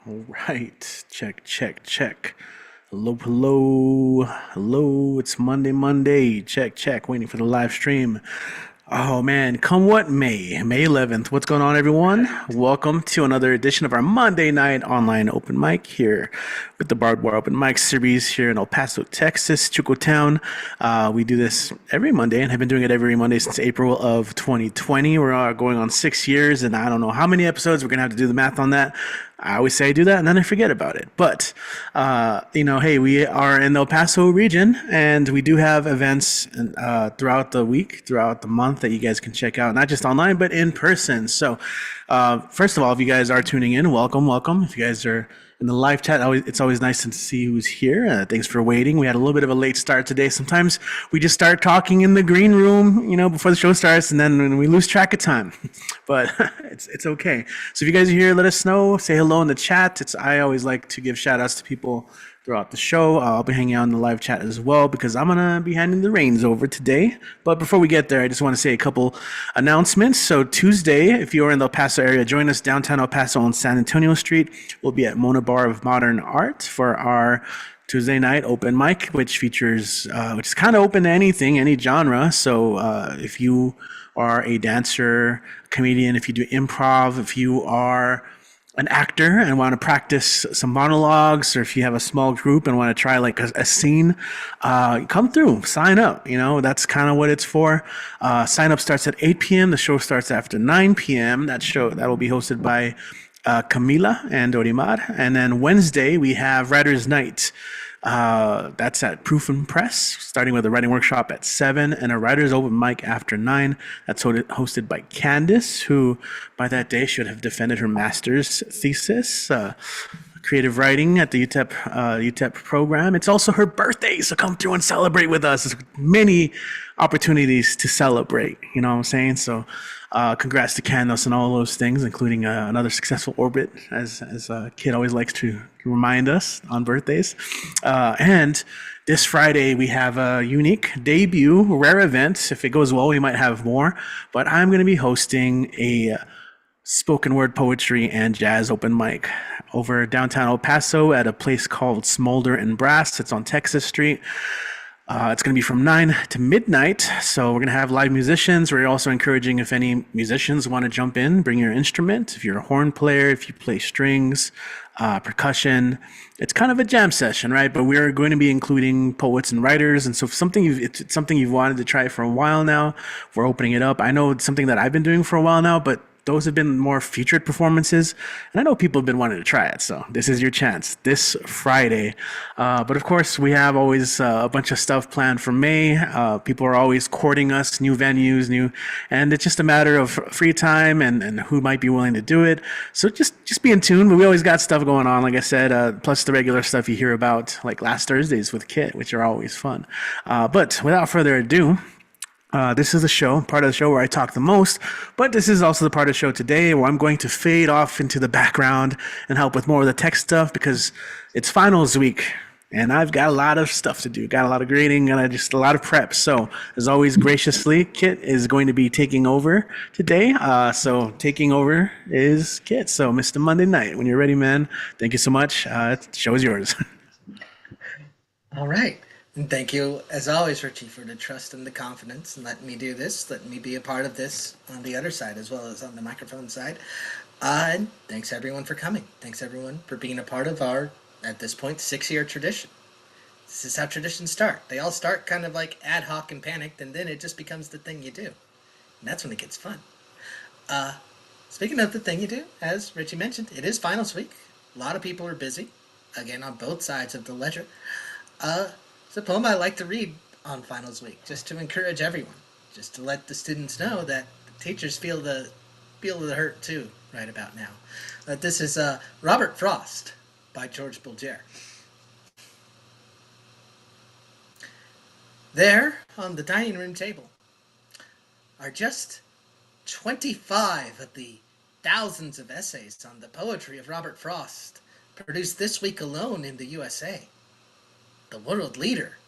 All right. Check, check, check. Hello, hello, hello. It's Monday. Check, check. Waiting for the live stream. Oh man, come what may, May 11th. What's going on, everyone? Welcome to another edition of our Monday night online open mic here with the Barbed Open Mic series here in El Paso, Texas, Chucotown. We do this every Monday and have been doing it every Monday since April of 2020. We're going on 6 years, and I don't know how many episodes. We're going to have to do the math on that. I always say I do that and then I forget about it. But, hey, we are in the El Paso region and we do have events throughout the week, throughout the month that you guys can check out, not just online, but in person. So, first of all, if you guys are tuning in, welcome, welcome. If you guys are in the live chat, it's always nice to see who's here. Thanks for waiting. We had a little bit of a late start today. Sometimes we just start talking in the green room, before the show starts, and then we lose track of time. But it's okay. So if you guys are here, let us know. Say hello in the chat. I always like to give shout outs to people throughout the show. I'll be hanging out in the live chat as well because I'm going to be handing the reins over today. But before we get there, I just want to say a couple announcements. So Tuesday, if you're in the El Paso area, join us downtown El Paso on San Antonio Street. We'll be at Mona Bar of Modern Art for our Tuesday night open mic, which features, which is kind of open to anything, any genre. So if you are a dancer, comedian, if you do improv, if you are an actor and want to practice some monologues, or if you have a small group and want to try like a scene, come through, sign up. That's kind of what it's for. Sign up starts at 8 p.m. The show starts after 9 p.m. That will be hosted by Camila and Orimar. And then Wednesday we have Writers Night. That's at Proof and Press, starting with a writing workshop at 7 and a writer's open mic after 9. That's hosted by Candice, who by that day should have defended her master's thesis, creative writing at the UTEP program. It's also her birthday, so come through and celebrate with us. There's many opportunities to celebrate, you know what I'm saying? So congrats to Candice and all those things, including another successful orbit, as a kid always likes to remind us on birthdays. And this Friday, we have a unique debut, rare event. If it goes well, we might have more. But I'm going to be hosting a spoken word poetry and jazz open mic over downtown El Paso at a place called Smolder and Brass. It's on Texas Street. It's going to be from 9 to midnight, so we're going to have live musicians. We're also encouraging if any musicians want to jump in, bring your instrument. If you're a horn player, if you play strings, percussion, it's kind of a jam session, right? But we're going to be including poets and writers, and so if it's something you've wanted to try for a while now, we're opening it up. I know it's something that I've been doing for a while now, but those have been more featured performances, and I know people have been wanting to try it, so this is your chance this Friday. But of course, we have always a bunch of stuff planned for May. People are always courting us, new venues, and it's just a matter of free time and who might be willing to do it. So just be in tune. But we always got stuff going on, like I said, plus the regular stuff you hear about, like last Thursdays with Kit, which are always fun. But without further ado, this is part of the show where I talk the most, but this is also the part of the show today where I'm going to fade off into the background and help with more of the tech stuff because it's finals week and I've got a lot of stuff to do, got a lot of grading and just a lot of prep. So as always, graciously, Kit is going to be taking over today. So taking over is Kit. So Mr. Monday Night, when you're ready, man, thank you so much. The show is yours. All right. And thank you, as always, Richie, for the trust and the confidence and letting me do this, letting me be a part of this on the other side as well as on the microphone side. And thanks, everyone, for coming. Thanks, everyone, for being a part of our, at this point, 6-year tradition. This is how traditions start. They all start kind of like ad hoc and panicked, and then it just becomes the thing you do. And that's when it gets fun. Speaking of the thing you do, as Richie mentioned, it is finals week. A lot of people are busy, again, on both sides of the ledger. It's a poem I like to read on finals week, just to encourage everyone, just to let the students know that the teachers feel the hurt too right about now. But this is Robert Frost by George Bulger. There, on the dining room table, are just 25 of the thousands of essays on the poetry of Robert Frost produced this week alone in the USA. The world leader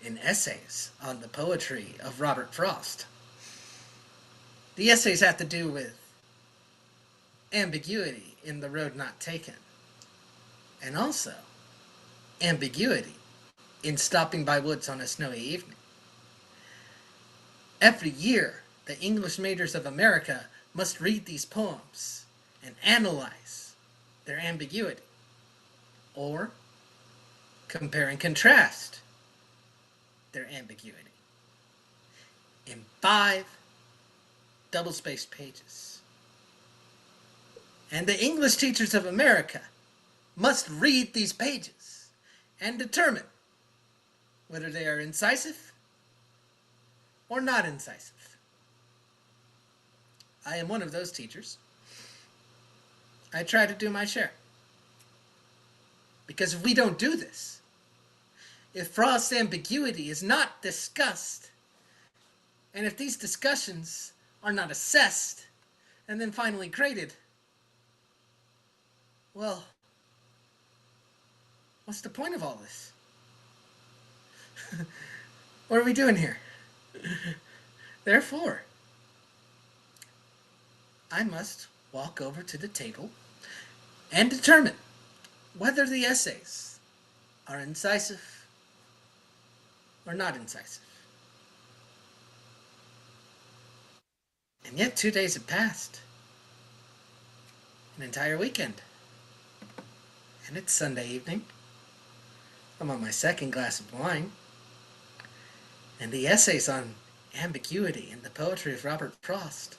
in essays on the poetry of Robert Frost. The essays have to do with ambiguity in the road not taken, and also ambiguity in stopping by woods on a snowy evening. Every year, the English majors of America must read these poems and analyze their ambiguity, or compare and contrast their ambiguity in 5 double-spaced pages. And the English teachers of America must read these pages and determine whether they are incisive or not incisive. I am one of those teachers. I try to do my share. Because if we don't do this, if Frost's ambiguity is not discussed, and if these discussions are not assessed and then finally graded, well, what's the point of all this? What are we doing here? Therefore, I must walk over to the table and determine whether the essays are incisive or not incisive. And yet 2 days have passed. An entire weekend. And it's Sunday evening. I'm on my second glass of wine. And the essays on ambiguity and the poetry of Robert Frost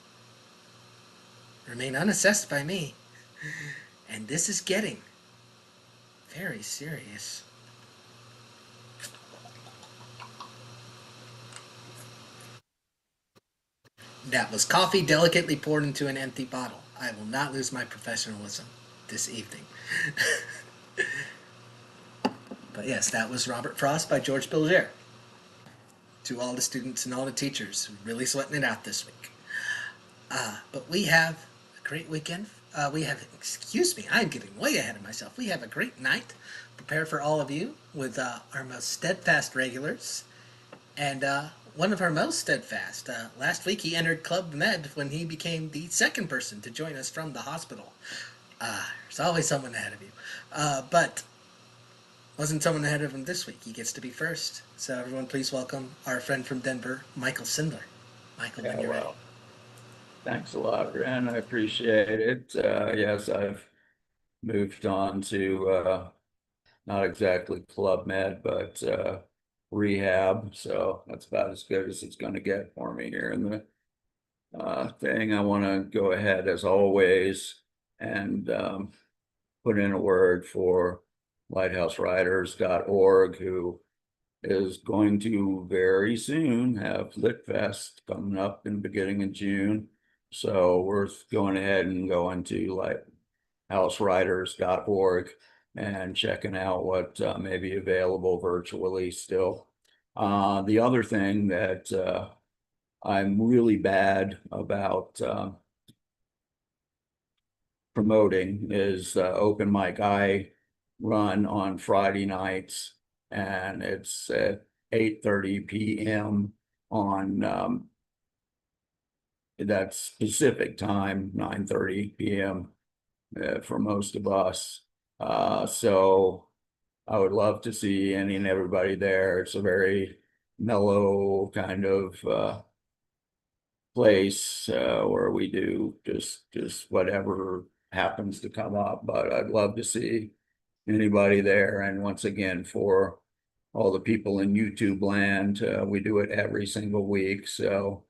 remain unassessed by me. And this is getting very serious. That was coffee delicately poured into an empty bottle. I will not lose my professionalism this evening. But yes, that was Robert Frost by George Bilger. To all the students and all the teachers who really sweating it out this week. But we have a great weekend. Excuse me, I'm getting way ahead of myself. We have a great night prepared for all of you with our most steadfast regulars. And one of our most steadfast. Last week he entered Club Med when he became the second person to join us from the hospital. There's always someone ahead of you. But wasn't someone ahead of him this week. He gets to be first. So everyone please welcome our friend from Denver, Michael Sindler. Michael, when you're ready. Thanks a lot, Ren. I appreciate it. Yes, I've moved on to not exactly Club Med, but rehab. So that's about as good as it's going to get for me here in the thing. I want to go ahead, as always, and put in a word for lighthouseriders.org, who is going to very soon have Lit Fest coming up in the beginning of June. So we're going ahead and going to lighthouseriders.org and checking out what may be available virtually still. The other thing that I'm really bad about promoting is Open Mic. I run on Friday nights, and it's at 8:30 p.m. on that's Pacific time, 9:30 p.m. For most of us. So I would love to see any and everybody there. It's a very mellow kind of place where we do just whatever happens to come up. But I'd love to see anybody there. And once again, for all the people in YouTube land, we do it every single week. So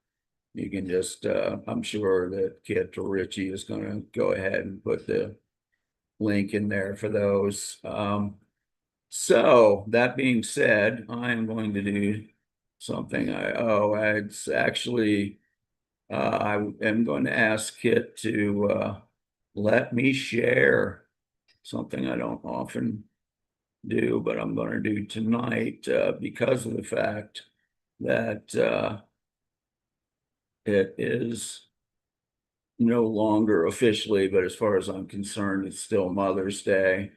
you can just, I'm sure that Kit or Richie is going to go ahead and put the link in there for those. So that being said, I'm going to do something. It's actually, I am going to ask Kit to let me share something I don't often do, but I'm going to do tonight because of the fact that it is no longer officially, but as far as I'm concerned, it's still Mother's Day.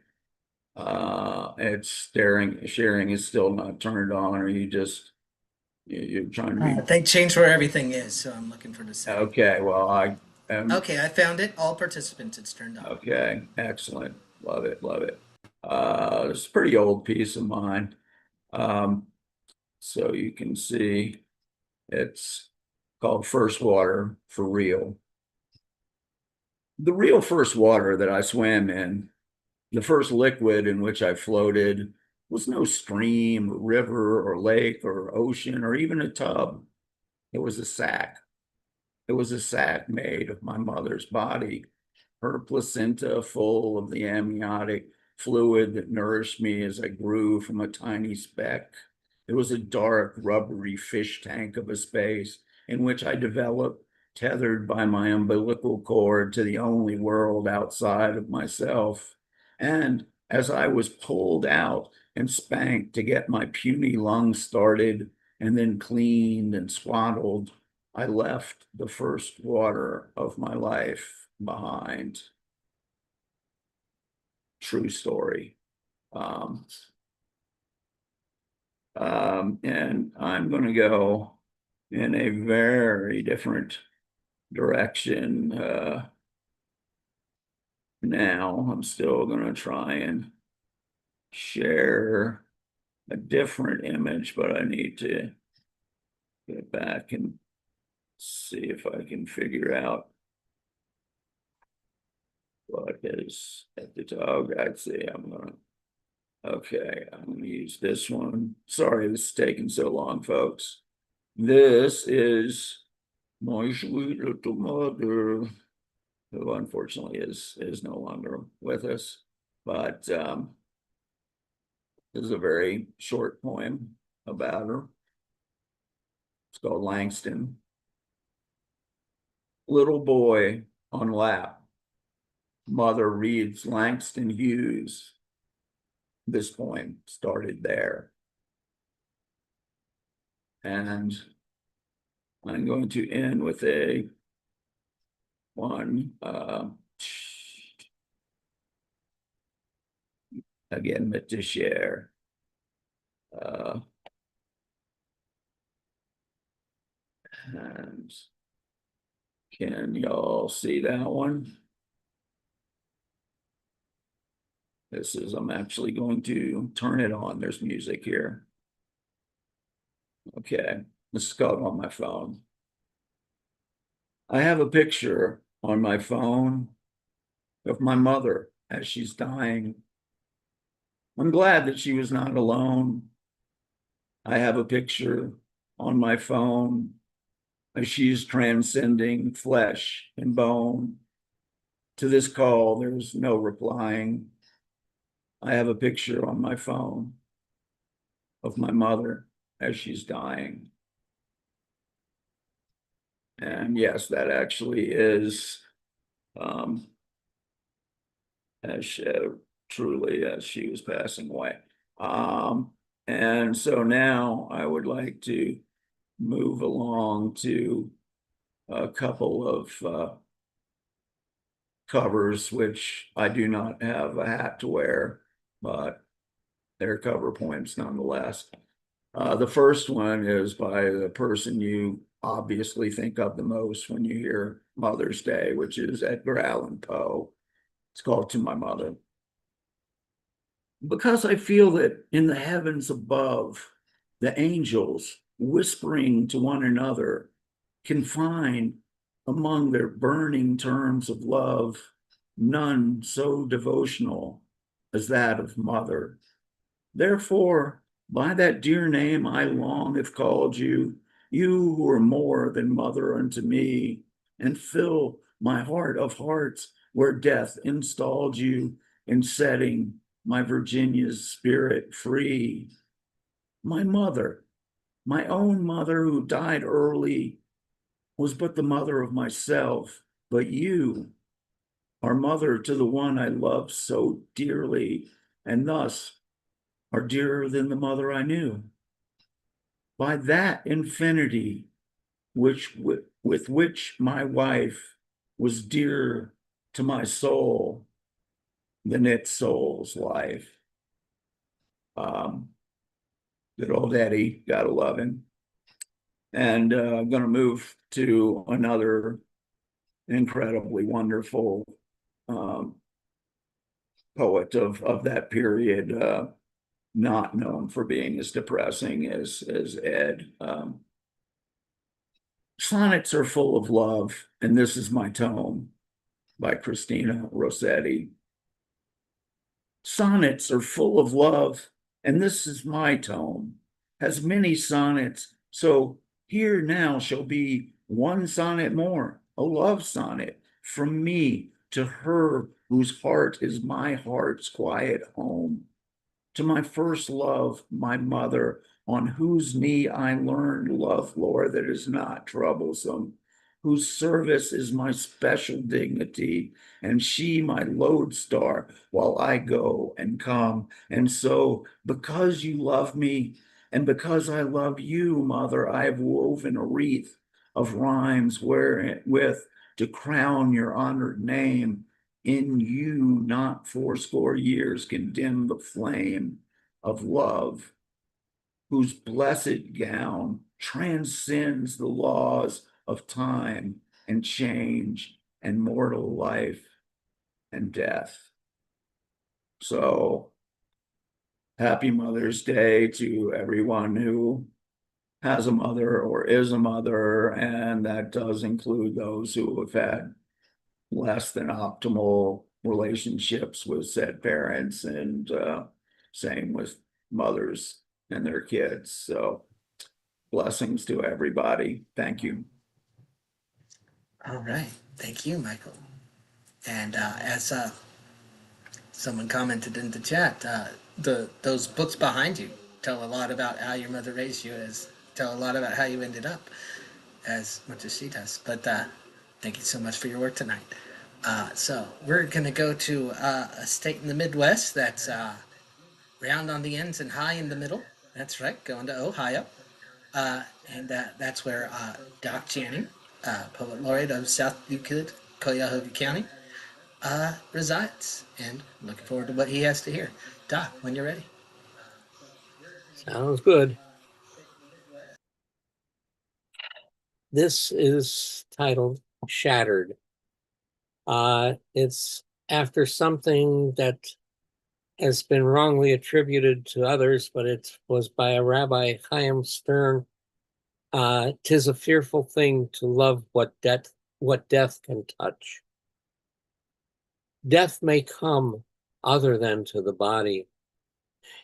It's sharing is still not turned on, or you're trying to be. They changed where everything is, so I'm looking for the setting. Okay, well, I am. Okay, I found it. All participants, it's turned on. Okay, excellent. Love it, love it. It's a pretty old piece of mine. So you can see it's called First Water for Real. The real first water that I swam in, the first liquid in which I floated, was no stream, or river, or lake, or ocean, or even a tub. It was a sack. It was a sack made of my mother's body, her placenta full of the amniotic fluid that nourished me as I grew from a tiny speck. It was a dark, rubbery fish tank of a space in which I developed, tethered by my umbilical cord to the only world outside of myself. And as I was pulled out and spanked to get my puny lungs started and then cleaned and swaddled, I left the first water of my life behind. True story. And I'm going to go in a very different direction. Now I'm still going to try and share a different image, but I need to get back and see if I can figure out what is at the top. I'd say okay, I'm gonna use this one. Sorry, this is taking so long, folks. This is my sweet little mother, who unfortunately is no longer with us. But this is a very short poem about her. It's called Langston. Little boy on lap. Mother reads Langston Hughes. This poem started there. And I'm going to end with a one again meant to share. And can y'all see that one? This is, I'm actually going to turn it on. There's music here. Okay, this is called On My Phone. I have a picture on my phone of my mother as she's dying. I'm glad that she was not alone. I have a picture on my phone as she's transcending flesh and bone. To this call, there's no replying. I have a picture on my phone of my mother as she's dying. And yes, that actually is as she, truly as she was passing away. And so now I would like to move along to a couple of covers, which I do not have a hat to wear, but they're cover poems nonetheless. The first one is by the person you obviously think of the most when you hear Mother's Day, which is Edgar Allan Poe. It's called To My Mother. Because I feel that in the heavens above, the angels whispering to one another can find among their burning terms of love none so devotional as that of mother. Therefore, by that dear name I long have called you, you who are more than mother unto me, and fill my heart of hearts where death installed you in setting my Virginia's spirit free. My mother, my own mother who died early, was but the mother of myself, but you are mother to the one I love so dearly, and thus are dearer than the mother I knew. By that infinity with which my wife was dear to my soul than its soul's life. Good old Eddie, gotta love him. And I'm going to move to another incredibly wonderful poet of that period, not known for being as depressing as Ed. Sonnets are full of love, and this is my tome by Christina Rossetti. Sonnets are full of love, and this is my tome. Has many sonnets, so here now shall be one sonnet more, a love sonnet from me to her whose heart is my heart's quiet home. To my first love, my mother, on whose knee I learned love lore that is not troublesome, whose service is my special dignity, and she my lodestar while I go and come. And so, because you love me, and because I love you, mother, I have woven a wreath of rhymes wherewith to crown your honored name. In you, not fourscore years can dim the flame of love, whose blessed gown transcends the laws of time and change and mortal life and death. So, happy Mother's Day to everyone who has a mother or is a mother, and that does include those who have had less than optimal relationships with said parents, and same with mothers and their kids. So blessings to everybody. Thank you. All right. Thank you, Michael. And as someone commented in the chat, those books behind you tell a lot about how your mother raised you, tell a lot about how you ended up as much as she does. But thank you so much for your work tonight. So we're going to go to a state in the Midwest that's round on the ends and high in the middle. That's right, going to Ohio. And that's where Doc Channing, Poet Laureate of South Euclid, Cuyahoga County, resides. And looking forward to what he has to hear. Doc, when you're ready. Sounds good. This is titled Shattered. It's after something that has been wrongly attributed to others, but it was by a Rabbi Chaim Stern. 'Tis a fearful thing to love what death can touch. Death may come other than to the body.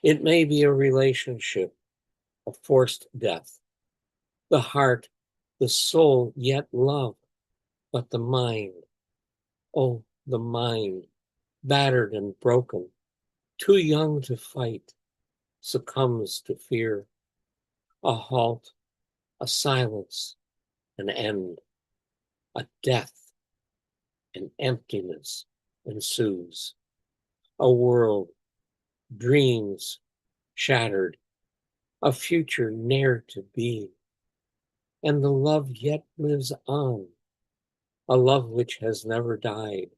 It may be a relationship, a forced death. The heart, the soul, yet love, but the mind, oh, the mind, battered and broken, too young to fight, succumbs to fear. A halt, a silence, an end, a death, an emptiness ensues. A world, dreams shattered, a future ne'er to be. And the love yet lives on, a love which has never died,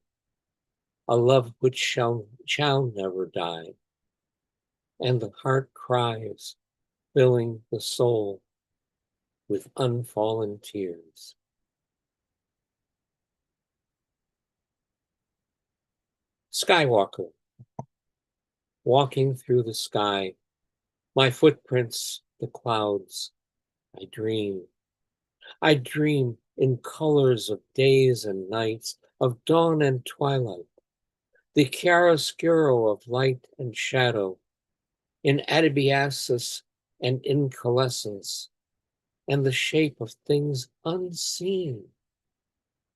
a love which shall never die. And the heart cries, filling the soul with unfallen tears. Skywalker, walking through the sky, my footprints, the clouds. I dream in colors of days and nights, of dawn and twilight, the chiaroscuro of light and shadow, in adiabasis and incalescence, and the shape of things unseen.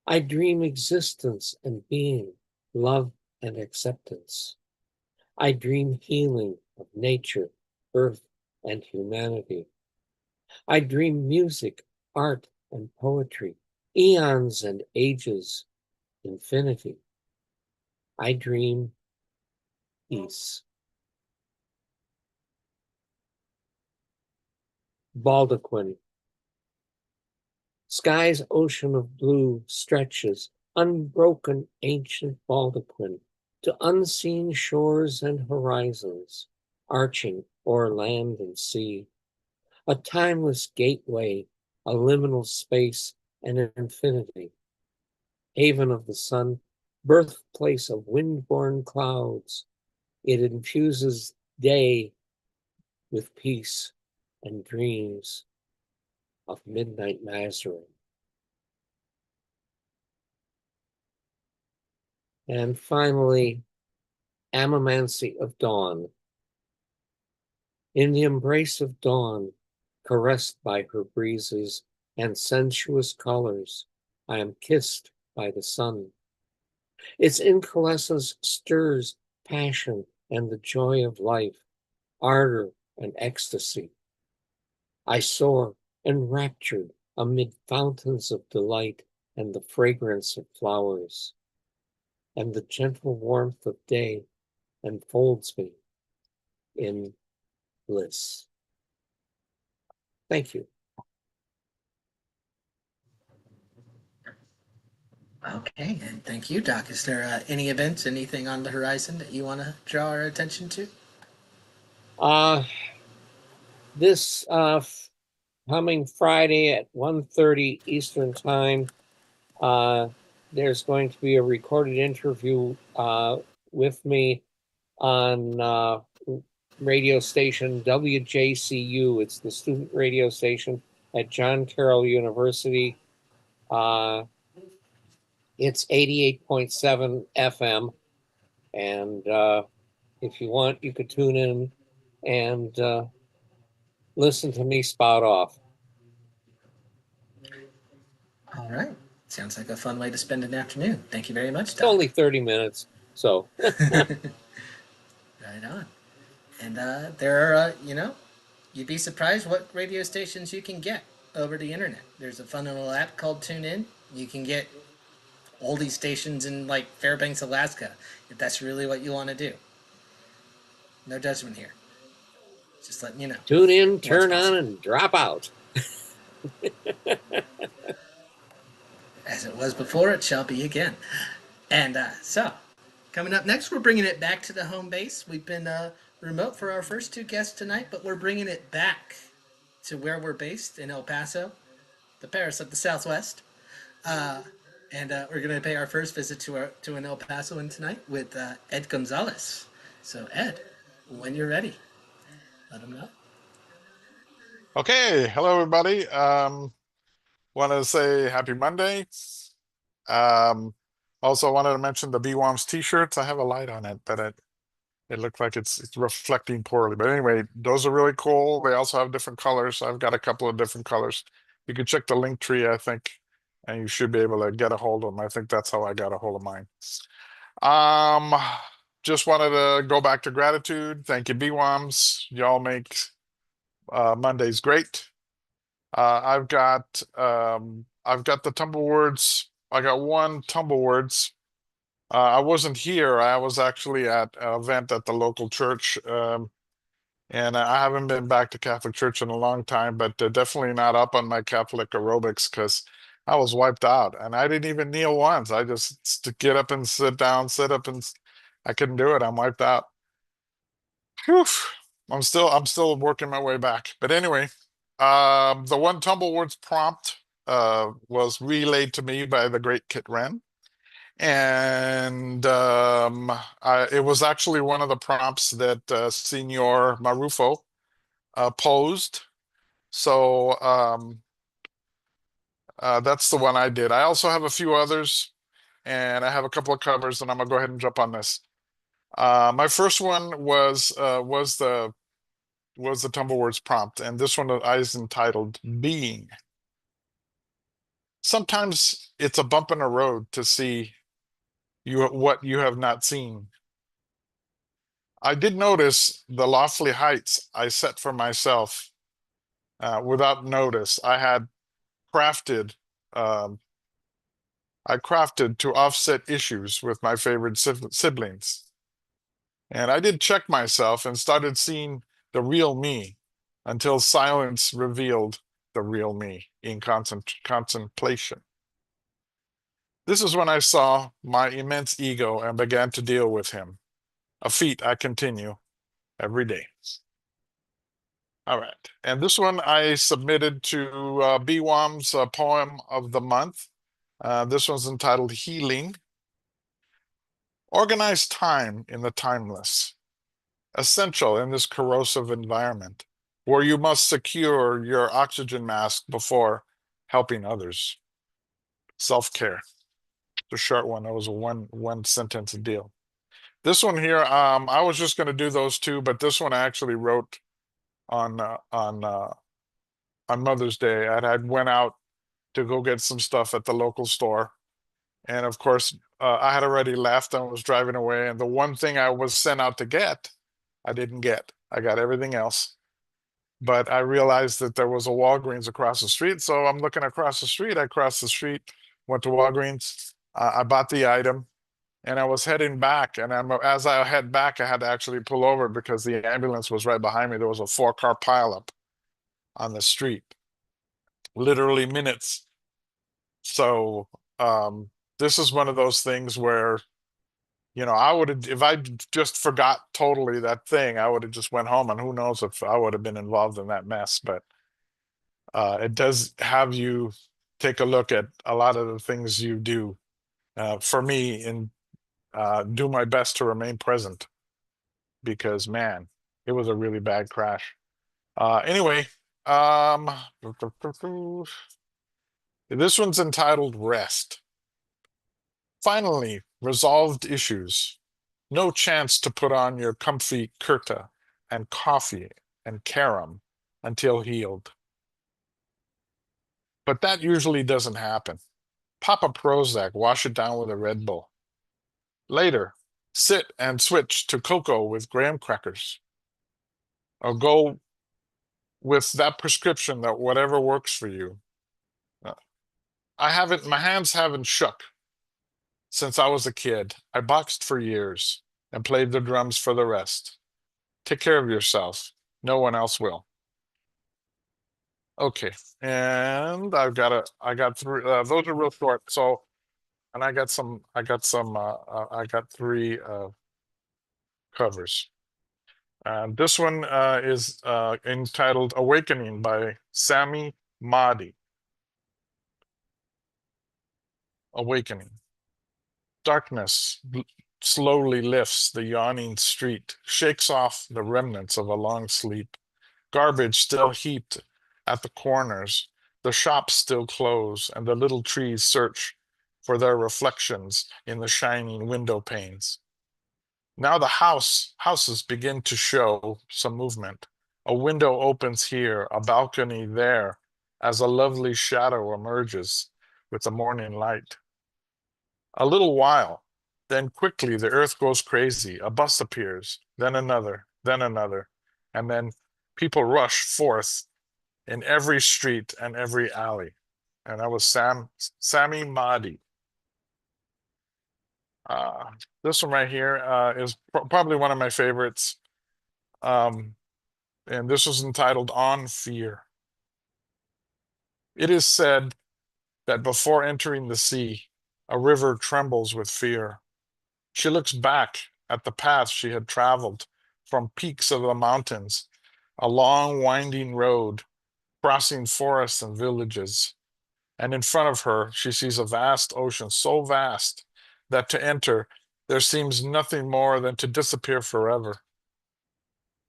I dream existence and being, love and acceptance. I dream healing of nature, earth, and humanity. I dream music, art, and poetry, eons and ages, infinity. I dream peace. Baldaquin. Sky's ocean of blue stretches, unbroken ancient baldaquin, to unseen shores and horizons, arching o'er land and sea. A timeless gateway, a liminal space, and an infinity. Haven of the sun, birthplace of wind-borne clouds, It infuses day with peace and dreams of midnight Nazarene. And finally, Amamancy of Dawn. In the embrace of dawn, caressed by her breezes and sensuous colors, I am kissed by the sun. Its incandescence stirs passion and the joy of life, ardor and ecstasy. I soar enraptured amid fountains of delight and the fragrance of flowers, and the gentle warmth of day enfolds me in bliss. Thank you. Okay, and thank you, Doc. Is there any events, anything on the horizon that you want to draw our attention to? This coming Friday at 1:30 Eastern Time, there's going to be a recorded interview with me on radio station WJCU. It's the student radio station at John Carroll University. It's 88.7 FM. And if you want, you could tune in and listen to me spout off. All right. Sounds like a fun way to spend an afternoon. Thank you very much, It's Doc. only 30 minutes, so. Right on. And there are, you'd be surprised what radio stations you can get over the internet. There's a fun little app called TuneIn. You can get all these stations in like Fairbanks, Alaska, if that's really what you want to do. No judgment here. Just letting you know. Tune in, turn on, and drop out. As it was before, it shall be again. And so, coming up next, we're bringing it back to the home base. We've been remote for our first two guests tonight, but we're bringing it back to where we're based in El Paso, the Paris of the Southwest. And we're going to pay our first visit to an El Pasoan tonight with Ed Gonzalez. So, Ed, when you're ready, let them know. Okay, hello everybody. Want to say happy Monday. Also wanted to mention the BWOMS t-shirts. I have a light on it, but it looked like it's reflecting poorly. But anyway, those are really cool. They also have different colors. I've got a couple of different colors. You can check the link tree, I think, and you should be able to get a hold of them. I think that's how I got a hold of mine. Just wanted to go back to gratitude. Thank you, BWOMS. Y'all make Mondays great. I've got the tumble words. I got one tumble words. I wasn't here. I was actually at an event at the local church, and I haven't been back to Catholic Church in a long time, but definitely not up on my Catholic aerobics because I was wiped out, and I didn't even kneel once. I just get up and sit down, sit up, and I couldn't do it. I'm wiped out. Whew. I'm still working my way back. But anyway, the one tumble words prompt was relayed to me by the great Kit Wren. And it was actually one of the prompts that Senor Marrufo posed. So that's the one I did. I also have a few others, and I have a couple of covers, and I'm gonna go ahead and jump on this. My first one was the tumble words prompt, and this one is entitled Being. Sometimes it's a bump in the road to see what you have not seen. I did notice the lofty heights I set for myself without notice. I crafted to offset issues with my favorite siblings. And I did check myself and started seeing the real me until silence revealed the real me in contemplation. This is when I saw my immense ego and began to deal with him, a feat I continue every day. All right, and this one I submitted to BWOM's Poem of the Month. This one's entitled Healing. Organize time in the timeless. essential in this corrosive environment where you must secure your oxygen mask before helping others. Self-care. It's a short one. That was a one sentence deal. This one here, I was just going to do those two, but this one I actually wrote on Mother's Day. I went out to go get some stuff at the local store, and of course, I had already left and was driving away. And the one thing I was sent out to get, I didn't get. I got everything else, but I realized that there was a Walgreens across the street. So I'm looking across the street. I crossed the street, went to Walgreens. I bought the item. And I was heading back, and as I head back, I had to actually pull over because the ambulance was right behind me. There was a 4-car pileup on the street, literally minutes. So this is one of those things where, you know, I would have, if I just forgot totally that thing, I would have just went home, and who knows if I would have been involved in that mess. But it does have you take a look at a lot of the things you do. For me, in do my best to remain present, because man, it was a really bad crash. Anyway, this one's entitled Rest. Finally, resolved issues. No chance to put on your comfy kurta and coffee and carom until healed. But that usually doesn't happen. Pop a Prozac, wash it down with a Red Bull. Later, sit and switch to cocoa with graham crackers. Or go with that prescription, that whatever works for you. My hands haven't shook since I was a kid. I boxed for years and played the drums for the rest. Take care of yourself. No one else will. Okay, and I got three, those are real short. So, and I got three covers. And this one is entitled Awakening by Sami Mahdi. Awakening. Darkness slowly lifts the yawning street, shakes off the remnants of a long sleep. Garbage still heaped at the corners, the shops still close, and the little trees search for their reflections in the shining window panes. Now the houses begin to show some movement. A window opens here, a balcony there, as a lovely shadow emerges with the morning light. A little while, then quickly the earth goes crazy. A bus appears, then another, and then people rush forth in every street and every alley. And that was Sami Mahdi. This one right here is probably one of my favorites. And this was entitled On Fear. It is said that before entering the sea, a river trembles with fear. She looks back at the path she had traveled from peaks of the mountains, a long winding road, crossing forests and villages. And in front of her, she sees a vast ocean, so vast that to enter, there seems nothing more than to disappear forever.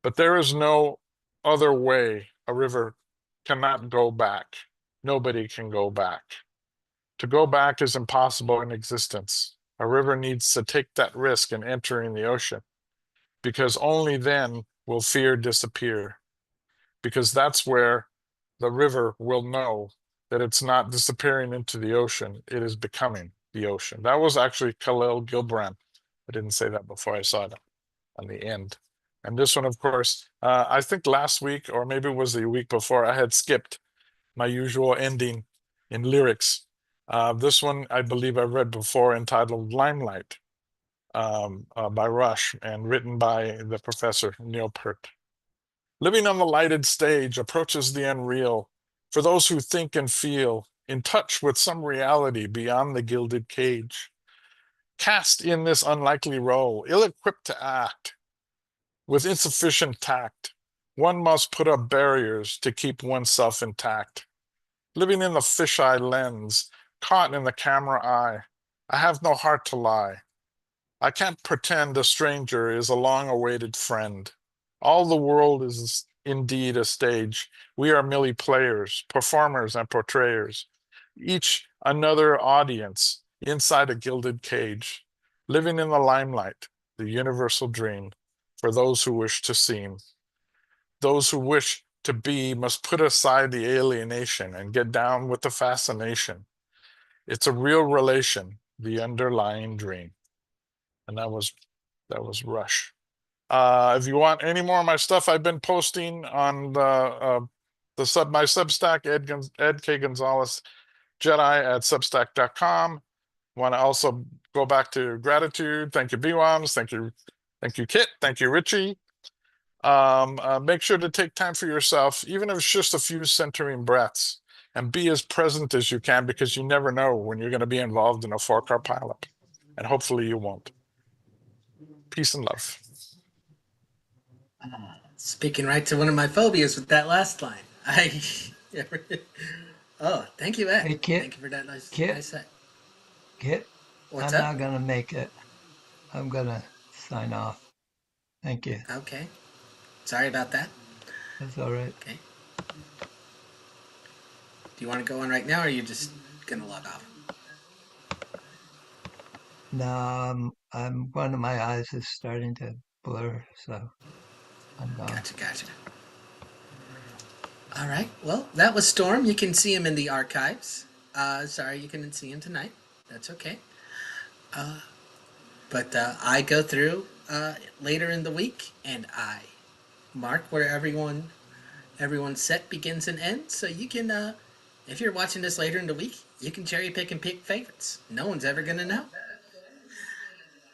But there is no other way. A river cannot go back. Nobody can go back. To go back is impossible in existence. A river needs to take that risk in entering the ocean, because only then will fear disappear. Because that's where the river will know that it's not disappearing into the ocean, it is becoming the ocean. That was actually Khalil Gibran. I didn't say that before I saw it on the end. And this one, of course, I think last week, or maybe it was the week before, I had skipped my usual ending in lyrics. This one, I believe I read before, entitled Limelight, by Rush, and written by the professor, Neil Peart. Living on the lighted stage approaches the unreal for those who think and feel in touch with some reality beyond the gilded cage. Cast in this unlikely role, ill-equipped to act, with insufficient tact, one must put up barriers to keep oneself intact. Living in the fisheye lens, caught in the camera eye, I have no heart to lie. I can't pretend a stranger is a long-awaited friend. All the world is indeed a stage. We are merely players, performers, and portrayers, each another audience inside a gilded cage, living in the limelight, the universal dream, for those who wish to seem. Those who wish to be must put aside the alienation and get down with the fascination. It's a real relation, the underlying dream. And that was Rush. If you want any more of my stuff, I've been posting on my Substack, Ed K. Gonzalez Jedi at Substack.com. Want to also go back to gratitude. Thank you, BWOMS. Thank you, Kit. Thank you, Richie. Make sure to take time for yourself, even if it's just a few centering breaths, and be as present as you can, because you never know when you're going to be involved in a 4-car pileup, and hopefully you won't. Peace and love. Speaking right to one of my phobias with that last line. Oh, thank you, Ed. Hey, Kit. Thank you for that nice set. Kit, What's I'm up? not gonna make it. I'm gonna sign off. Thank you. Okay. Sorry about that. That's all right. Okay. Do you want to go on right now, or are you just gonna log off? No, one of my eyes is starting to blur, so I'm gone. Gotcha. All right. Well, that was Storm. You can see him in the archives. Sorry you couldn't see him tonight. That's okay. But I go through later in the week, and I mark where everyone's set begins and ends. So you can, if you're watching this later in the week, you can cherry pick and pick favorites. No one's ever gonna know.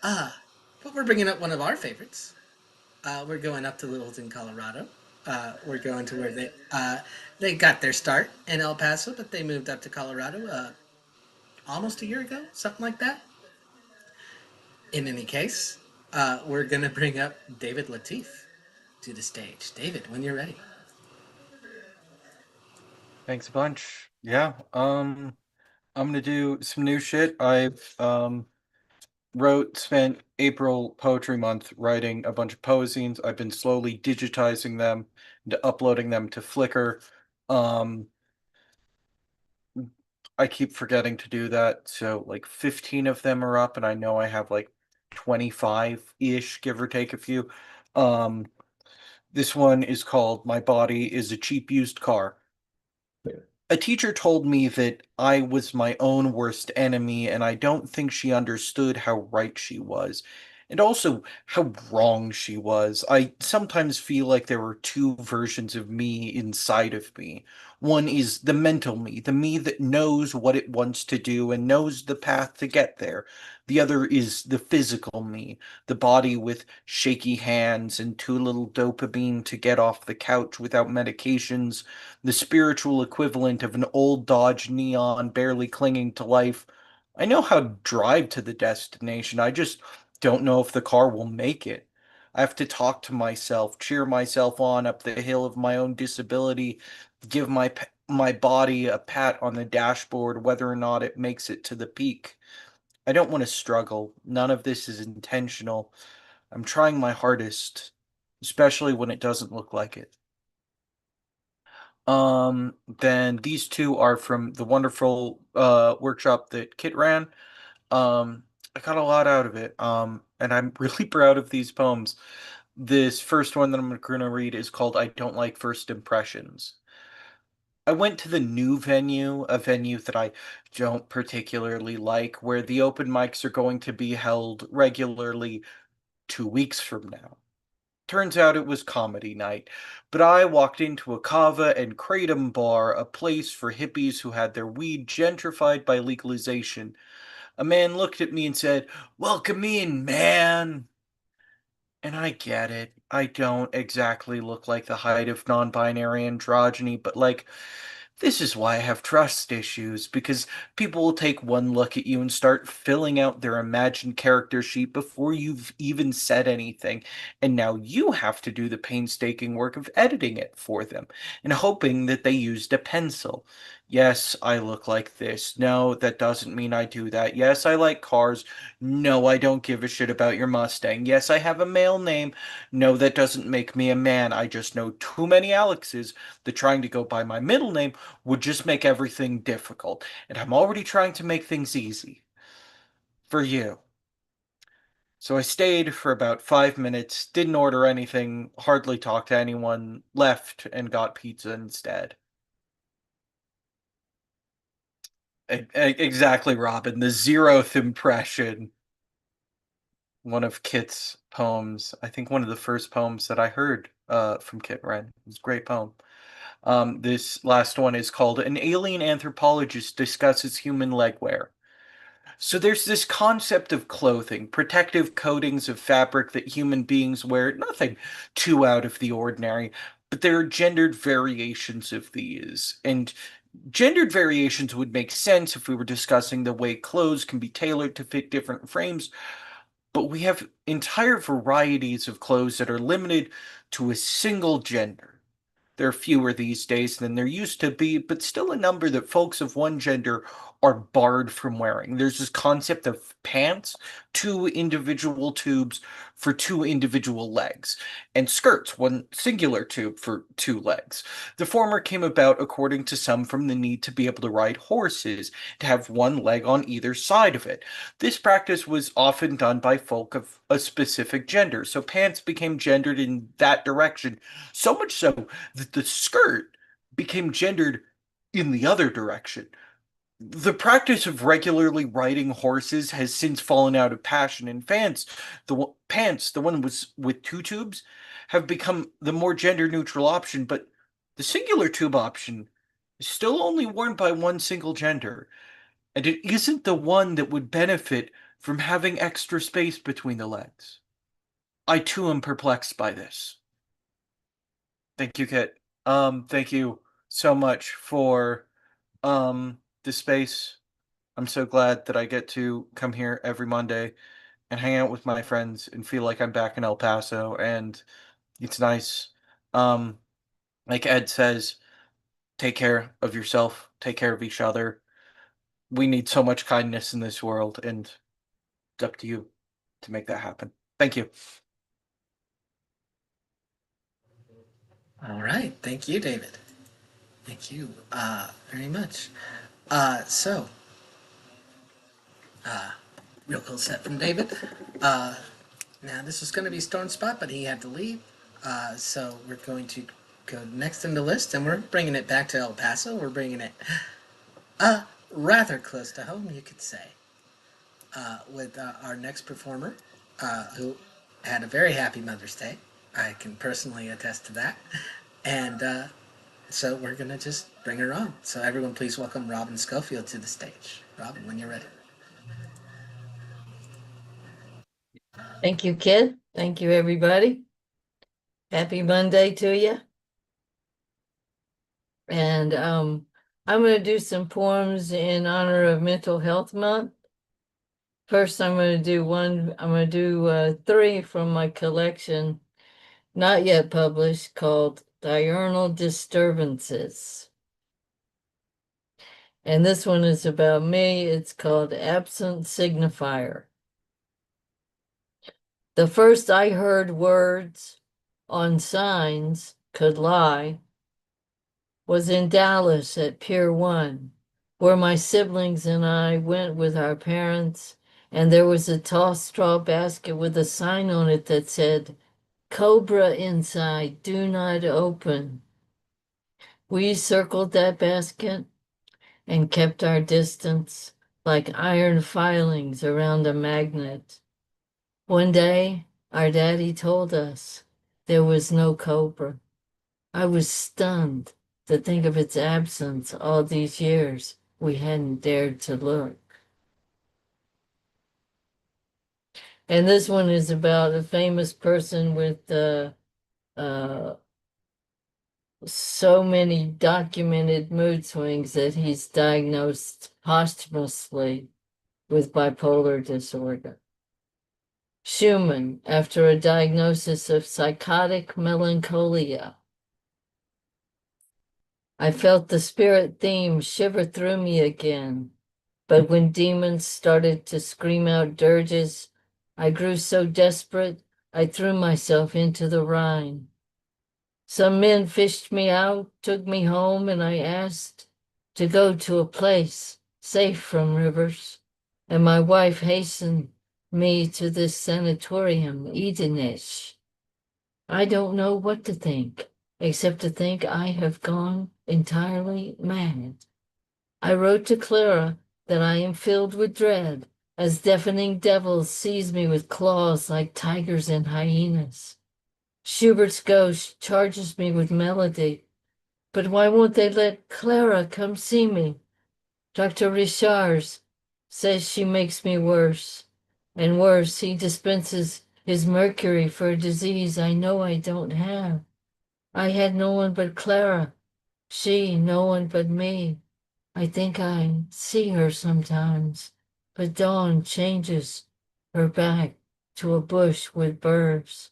But we're bringing up one of our favorites. We're going up to Littleton, Colorado. We're going to where they got their start in El Paso, but they moved up to Colorado almost a year ago, something like that. In any case, we're going to bring up David Latif to the stage. David, when you're ready. Thanks a bunch. Yeah. I'm gonna do some new shit. I've spent April Poetry Month writing a bunch of posings. I've been slowly digitizing them and uploading them to Flickr. I keep forgetting to do that, so like 15 of them are up, and I know I have like 25-ish, give or take a few. This one is called My Body is a Cheap Used Car. A teacher told me that I was my own worst enemy, and I don't think she understood how right she was, and also how wrong she was. I sometimes feel like there are two versions of me inside of me. One is the mental me, the me that knows what it wants to do and knows the path to get there. The other is the physical me, the body with shaky hands and too little dopamine to get off the couch without medications, the spiritual equivalent of an old Dodge Neon barely clinging to life. I know how to drive to the destination. I just don't know if the car will make it. I have to talk to myself, cheer myself on up the hill of my own disability, give my body a pat on the dashboard whether or not it makes it to the peak. I don't want to struggle. None of this is intentional. I'm trying my hardest, especially when it doesn't look like it. Then these two are from the wonderful workshop that Kit ran. I got a lot out of it. And I'm really proud of these poems. This first one that I'm going to read is called I Don't Like First Impressions. I went to the new venue, a venue that I don't particularly like, where the open mics are going to be held regularly 2 weeks from now. Turns out it was comedy night, but I walked into a kava and kratom bar, a place for hippies who had their weed gentrified by legalization. A man looked at me and said, "Welcome in, man." And I get it. I don't exactly look like the height of non-binary androgyny, but like, this is why I have trust issues, because people will take one look at you and start filling out their imagined character sheet before you've even said anything, and now you have to do the painstaking work of editing it for them, and hoping that they used a pencil. Yes, I look like this. No, that doesn't mean I do that. Yes, I like cars. No, I don't give a shit about your Mustang. Yes, I have a male name. No, that doesn't make me a man. I just know too many Alexes that trying to go by my middle name would just make everything difficult. And I'm already trying to make things easy for you. So I stayed for about 5 minutes, didn't order anything, hardly talked to anyone, left and got pizza instead. Exactly, Robin. The zeroth impression. One of Kit's poems. I think one of the first poems that I heard from Kit Wren. It was a great poem. This last one is called An Alien Anthropologist Discusses Human Legwear. So there's this concept of clothing, protective coatings of fabric that human beings wear, nothing too out of the ordinary, but there are gendered variations of these. And gendered variations would make sense if we were discussing the way clothes can be tailored to fit different frames, but we have entire varieties of clothes that are limited to a single gender. There are fewer these days than there used to be, but still a number that folks of one gender are barred from wearing. There's this concept of pants, two individual tubes for two individual legs, and skirts, one singular tube for two legs. The former came about, according to some, from the need to be able to ride horses, to have one leg on either side of it. This practice was often done by folk of a specific gender, so pants became gendered in that direction, so much so that the skirt became gendered in the other direction. The practice of regularly riding horses has since fallen out of fashion, and pants, the one with two tubes, have become the more gender neutral option, but the singular tube option is still only worn by one single gender, and it isn't the one that would benefit from having extra space between the legs. I too am perplexed by this. Thank you, Kit. Thank you so much for the space. I'm so glad that I get to come here every Monday and hang out with my friends and feel like I'm back in El Paso, and it's nice. Um, like Ed says, take care of yourself, take care of each other. We need so much kindness in this world, and it's up to you to make that happen. Thank you. All right. Thank you, David. Thank you very much. So, real cool set from David. Now, this was going to be Storm Spot, but he had to leave. So, we're going to go next in the list, and we're bringing it back to El Paso. We're bringing it rather close to home, you could say, with our next performer, who had a very happy Mother's Day. I can personally attest to that. And so we're going to just bring her on. So everyone please welcome Robin Schofield to the stage. Robin, when you're ready. Thank you, Kid. Thank you, everybody. Happy Monday to you. And I'm going to do some poems in honor of Mental Health Month. First, I'm going to do 3 from my collection, not yet published, called Diurnal Disturbances. And this one is about me. It's called Absent Signifier. The first I heard words on signs could lie was in Dallas at Pier 1, where my siblings and I went with our parents, and there was a tall straw basket with a sign on it that said, "Cobra inside, do not open." We circled that basket and kept our distance like iron filings around a magnet. One day, our daddy told us there was no cobra. I was stunned to think of its absence all these years. We hadn't dared to look. And this one is about a famous person with so many documented mood swings that he's diagnosed posthumously with bipolar disorder. Schumann, after a diagnosis of psychotic melancholia. I felt the spirit theme shiver through me again. But when demons started to scream out dirges, I grew so desperate I threw myself into the Rhine. Some men fished me out, took me home, and I asked to go to a place safe from rivers. And my wife hastened me to this sanatorium, Edenesh. I don't know what to think, except to think I have gone entirely mad. I wrote to Clara that I am filled with dread, as deafening devils seize me with claws like tigers and hyenas. Schubert's ghost charges me with melody, but why won't they let Clara come see me? Dr. Richards says she makes me worse, and worse, he dispenses his mercury for a disease I know I don't have. I had no one but Clara, she no one but me. I think I see her sometimes, but dawn changes her back to a bush with birds.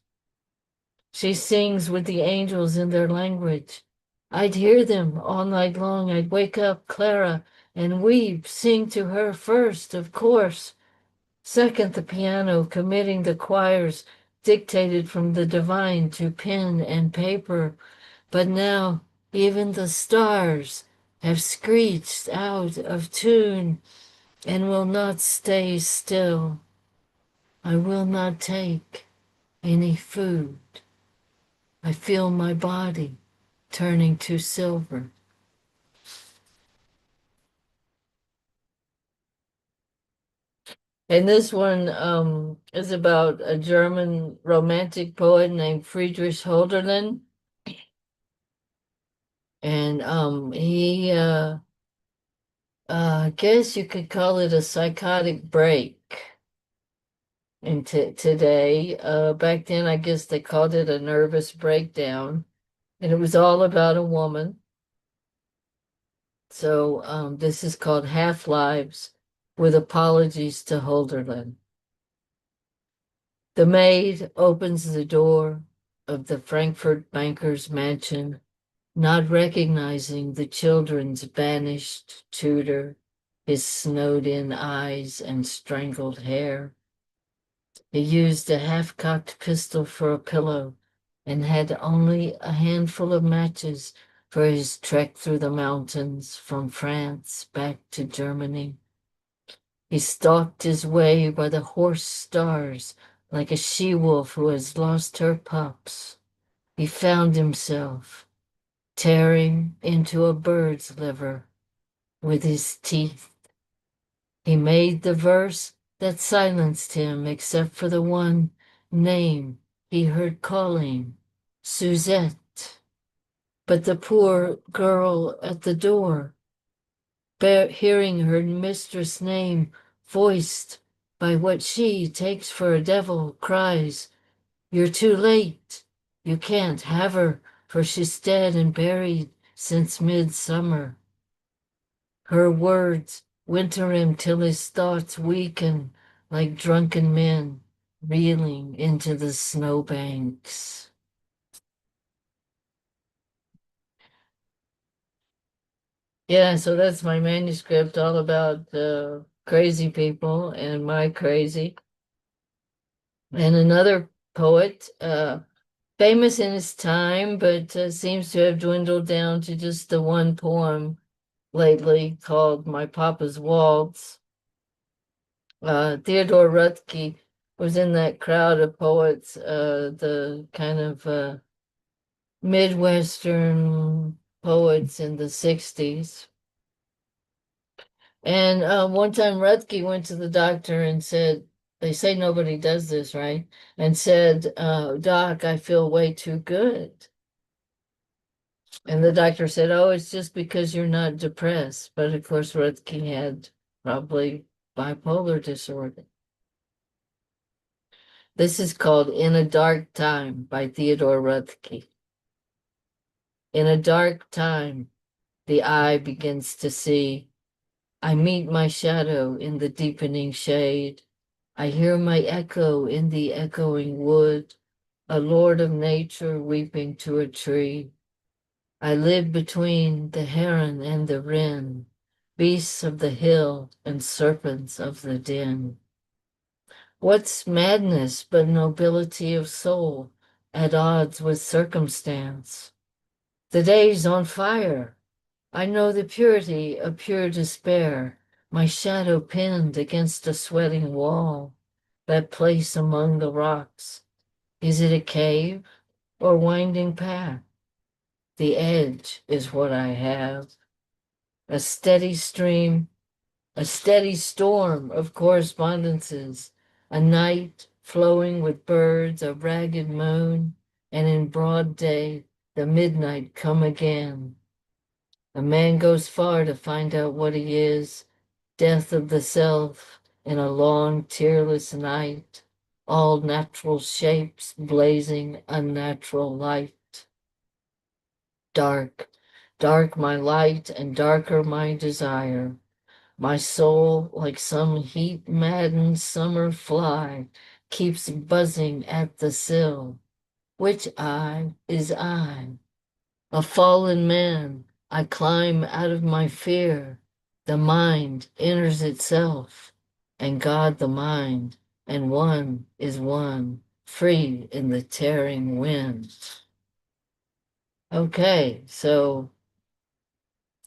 She sings with the angels in their language. I'd hear them all night long. I'd wake up Clara and weep, sing to her first, of course. Second, the piano, committing the choirs dictated from the divine to pen and paper. But now even the stars have screeched out of tune and will not stay still. I will not take any food. I feel my body turning to silver. And this one is about a German romantic poet named Friedrich Hölderlin. And I guess you could call it a psychotic break. And today, back then, I guess they called it a nervous breakdown. And it was all about a woman. So this is called Half Lives with Apologies to Holderlin. The maid opens the door of the Frankfurt banker's mansion, not recognizing the children's banished tutor, his snowed-in eyes and strangled hair. He used a half-cocked pistol for a pillow and had only a handful of matches for his trek through the mountains from France back to Germany. He stalked his way by the hoarse stars like a she-wolf who has lost her pups. He found himself tearing into a bird's liver with his teeth. He made the verse that silenced him except for the one name he heard calling, Suzette. But the poor girl at the door, hearing her mistress' name voiced by what she takes for a devil, cries, "You're too late. You can't have her, for she's dead and buried since midsummer." Her words winter him till his thoughts weaken like drunken men reeling into the snowbanks. Yeah, so that's my manuscript, all about crazy people and my crazy. And another poet, famous in his time, but seems to have dwindled down to just the one poem lately called My Papa's Waltz. Theodore Roethke was in that crowd of poets, the kind of Midwestern poets in the 60s. And one time Roethke went to the doctor and said, they say nobody does this, right? And said, "Doc, I feel way too good." And the doctor said, "Oh, it's just because you're not depressed." But of course, Roethke had probably bipolar disorder. This is called In a Dark Time by Theodore Roethke. In a dark time, the eye begins to see. I meet my shadow in the deepening shade. I hear my echo in the echoing wood, a lord of nature weeping to a tree. I live between the heron and the wren, beasts of the hill and serpents of the den. What's madness but nobility of soul at odds with circumstance? The day's on fire. I know the purity of pure despair, my shadow pinned against a sweating wall, that place among the rocks. Is it a cave or winding path? The edge is what I have. A steady stream, a steady storm of correspondences, a night flowing with birds, a ragged moon, and in broad day the midnight come again. A man goes far to find out what he is, death of the self in a long tearless night, all natural shapes blazing unnatural light. Dark, dark my light and darker my desire. My soul, like some heat-maddened summer fly, keeps buzzing at the sill. Which eye is I? A fallen man, I climb out of my fear. The mind enters itself, and God the mind, and one is one, free in the tearing wind. Okay, so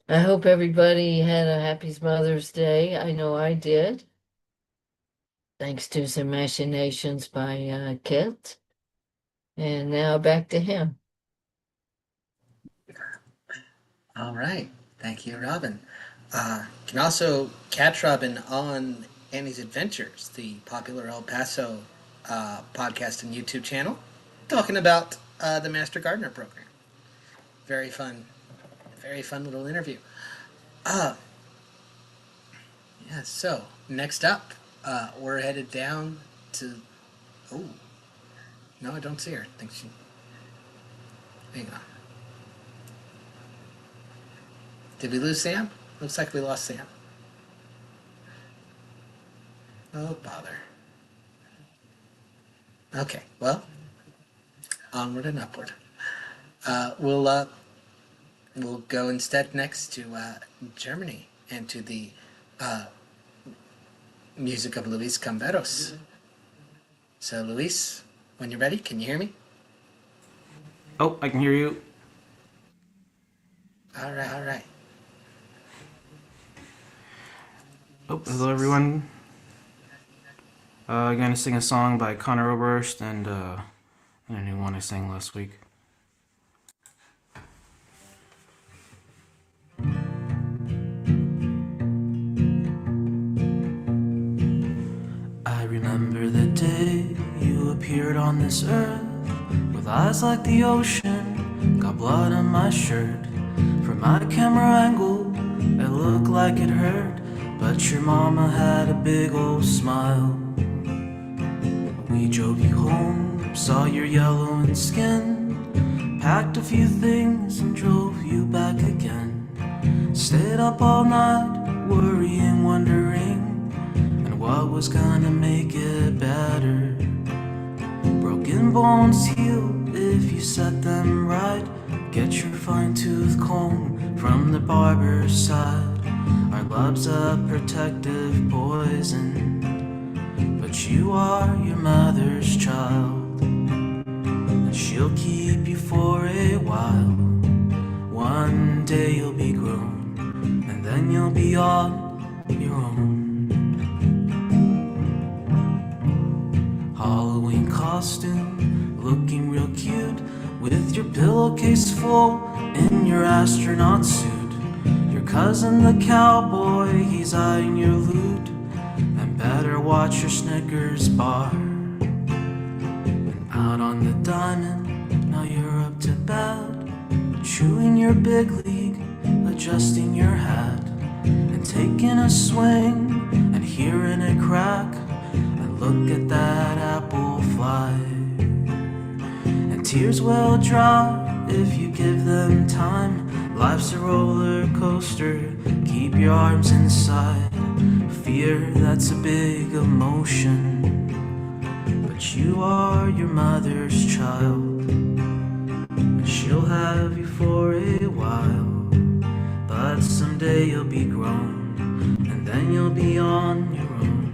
I hope everybody had a happy Mother's Day. I know I did. Thanks to some machinations by Kit. And now back to him. All right. Thank you, Robin. You can also catch Robin on Annie's Adventures, the popular El Paso podcast and YouTube channel, talking about the Master Gardener program. Very fun little interview. Yeah, so next up, we're headed down to. Oh, no, I don't see her. I think she. Hang on. Did we lose Sam? Looks like we lost Sam. Oh, bother. Okay, well, onward and upward. We'll go instead next to Germany and to the music of Luis Camberos. So, Luis, when you're ready, can you hear me? Oh, I can hear you. All right. Oh, hello everyone. I'm gonna sing a song by Conor Oberst and a new one I sang last week. I remember the day you appeared on this earth, with eyes like the ocean, got blood on my shirt. From my camera angle, it looked like it hurt, but your mama had a big old smile. We drove you home, saw your yellowing skin, packed a few things and drove you back again. Stayed up all night, worrying, wondering, and what was gonna make it better. Broken bones heal if you set them right. Get your fine-tooth comb from the barber's side. Our love's a protective poison, but you are your mother's child, and she'll keep you for a while. One day you'll be grown, and then you'll be on your own. Halloween costume, looking real cute, with your pillowcase full in your astronaut suit. Your cousin the cowboy, he's eyeing your loot, and better watch your Snickers bar. And out on the diamond, now you're up to bed, chewing your big league, adjusting your hat, and taking a swing, and hearing it crack, and look at that apple fly. And tears will dry if you give them time. Life's a roller coaster, keep your arms inside. Fear, that's a big emotion, but you are your mother's child, and she'll have you for a someday you'll be grown, and then you'll be on your own.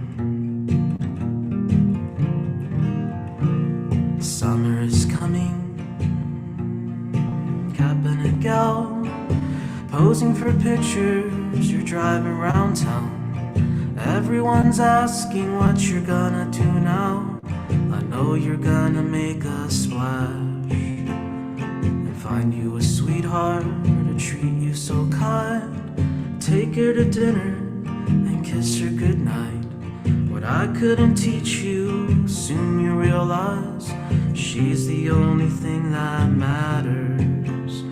Summer is coming, cap and a gown, posing for pictures, you're driving around town. Everyone's asking what you're gonna do now. I know you're gonna make a splash and find you a sweetheart to treat you so kind. Take her to dinner and kiss her goodnight. What I couldn't teach you, soon you realize she's the only thing that matters.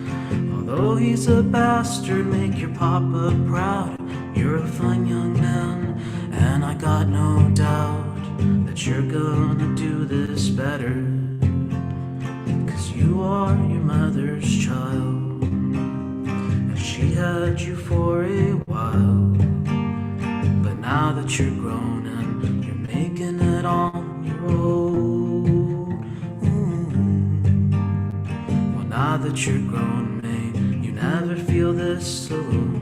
Although he's a bastard, make your papa proud. You're a fine young man, and I got no doubt that you're gonna do this better. 'Cause you are your mother's child, and she had you for a while. But now that you're grown and you're making it on your own, well, now that you're grown, may you never feel this alone.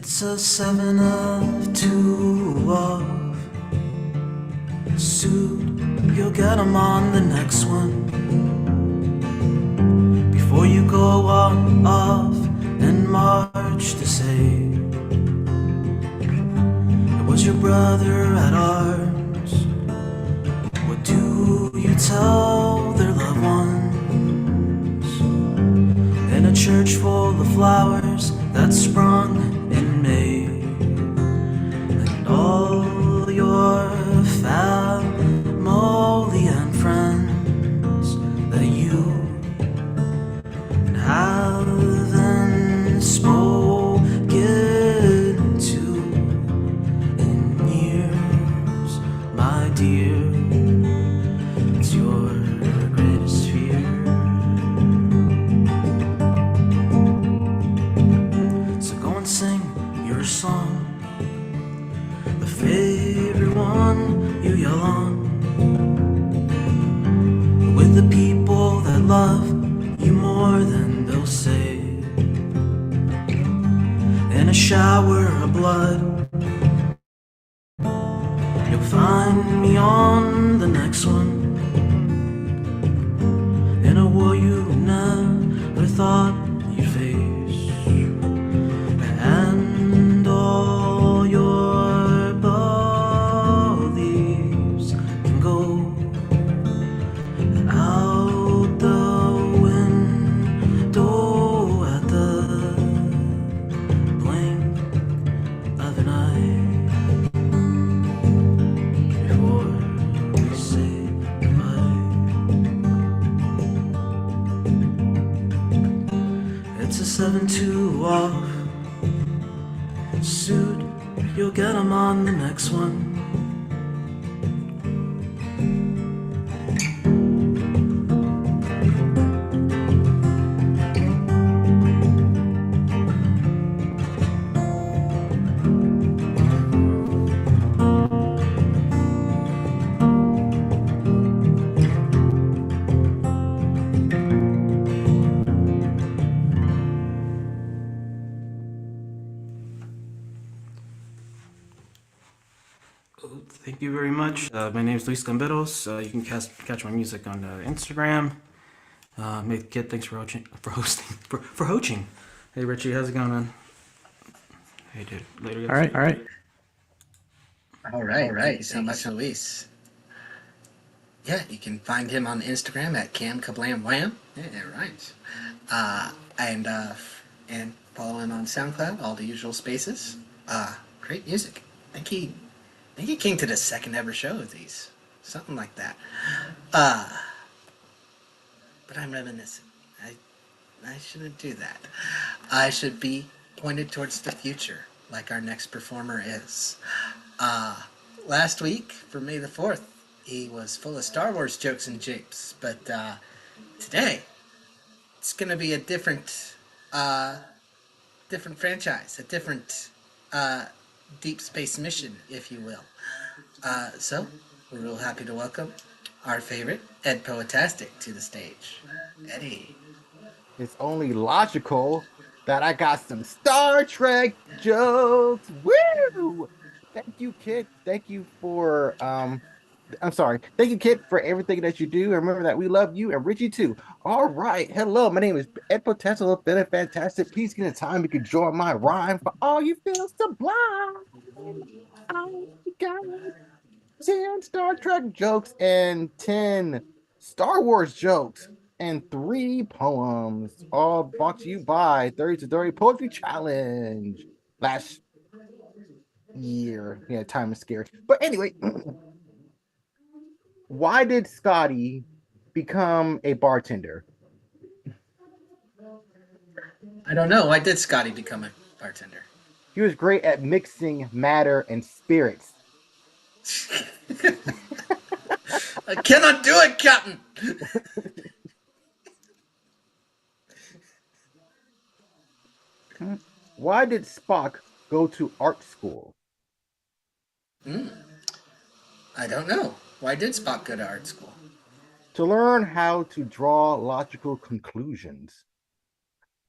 It's a 7 of 2 off suit. You'll get 'em on the next one. Before you go on off and march to say it was your brother at arms. What do you tell their loved ones in a church full of flowers that sprung in May, and all your family and friends that you haven't spoken to in years, my dear? It's your greatest fear. So go and sing your song, the favorite one you yell on, with the people that love you more than they'll say. In a shower of blood, you'll find me on the next one. In a war you never thought you'd face, and all your beliefs can go out the window at the blink of an eye before we say goodbye. It's a 7-2 off suit. You'll get 'em on the next one. Thank you very much. My name is Luis Gamberos. You can catch my music on Instagram. Kid, thanks for hosting. Hey Richie, how's it going, man? Hey dude, later. All right. All right. Thank you so much, Luis. Yeah, you can find him on Instagram at CamKablamWham. Yeah, it rhymes. And follow him on SoundCloud, all the usual spaces. Great music. I think he came to the second ever show of these. Something like that. But I'm reminiscent. I shouldn't do that. I should be pointed towards the future, like our next performer is. Last week, for May the 4th, he was full of Star Wars jokes and japes. But today, it's going to be a different different franchise, a different deep space mission, if you will. So we're real happy to welcome our favorite Ed Poetastic to the stage. Eddie. It's only logical that I got some Star Trek jokes. Woo! Thank you, Kit. Thank you for I'm sorry. Thank you, Kit, for everything that you do. And remember that we love you and Richie too. All right. Hello, my name is Ed Potential. It's been a fantastic. Please get a time you can join my rhyme for all you feel sublime. I got 10 Star Trek jokes and 10 Star Wars jokes and 3 poems, all brought to you by 30 to 30 Poetry Challenge last year. Yeah, time is scary. But anyway, why did Scotty become a bartender? I don't know. Why did Scotty become a bartender? He was great at mixing matter and spirits. I cannot do it, Captain. Why did Spock go to art school? I don't know. Why did Spock go to art school? To learn how to draw logical conclusions.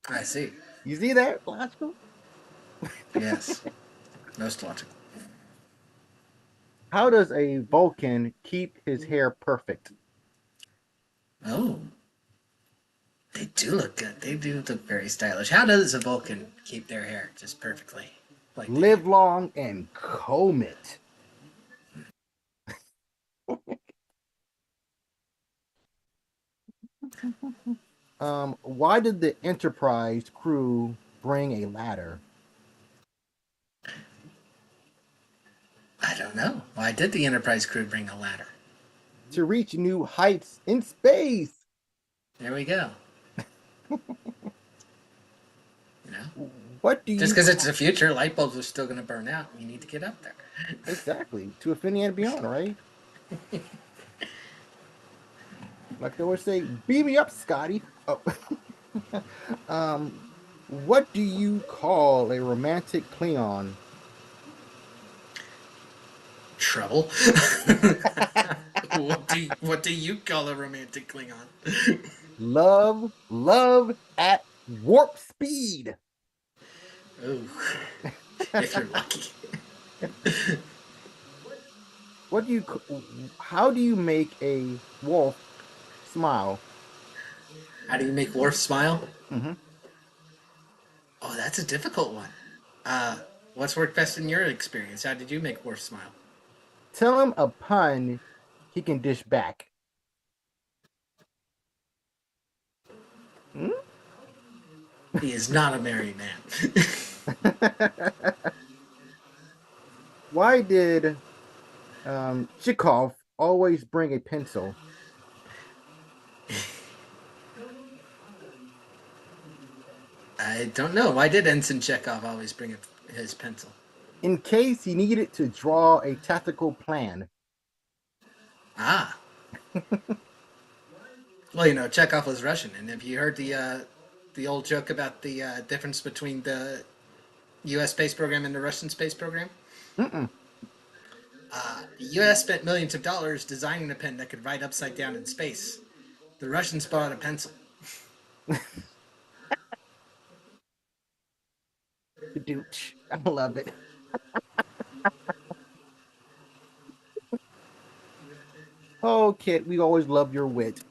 I see. You see that? Logical? Yes. Most logical. How does a Vulcan keep his hair perfect? Oh. They do look good. They do look very stylish. How does a Vulcan keep their hair just perfectly? Like Live long and comb it. Why did the Enterprise crew bring a ladder? I don't know. Why did the Enterprise crew bring a ladder? To reach new heights in space. There we go. You know? What do you Just because it's the future, light bulbs are still going to burn out. You need to get up there. Exactly. To infinity and beyond, right? Like they always say, beam me up, Scotty. Oh. What do you call a romantic Klingon? Trouble. What do you call a romantic Klingon? Love at warp speed. Ooh. If you're lucky. How do you make a wolf smile? How do you make Worf smile? Mm-hmm. Oh, that's a difficult one. What's worked best in your experience? How did you make Worf smile? Tell him a pun he can dish back. Hmm? He is not a married man. Why did Chekhov always bring a pencil? I don't know. Why did Ensign Chekhov always bring his pencil? In case he needed to draw a tactical plan. Ah. Well, you know, Chekhov was Russian, and have you heard the old joke about the difference between the U.S. space program and the Russian space program? Mm-mm. The U.S. spent millions of dollars designing a pen that could write upside down in space. The Russians bought a pencil. I love it. Oh, Kit, we always love your wit.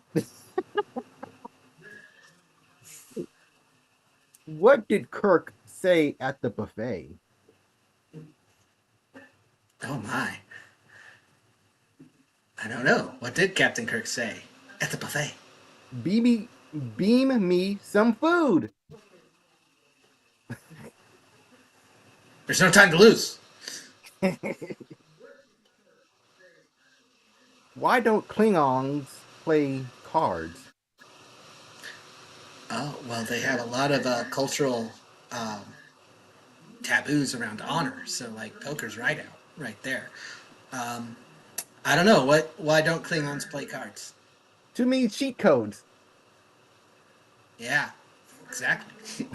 What did Kirk say at the buffet? Oh my. I don't know. What did Captain Kirk say at the buffet? Beam me some food. There's no time to lose. Why don't Klingons play cards? Oh, well, they have a lot of cultural taboos around honor. So, like, poker's right there. I don't know. Why don't Klingons play cards? Too many cheat codes. Yeah, exactly.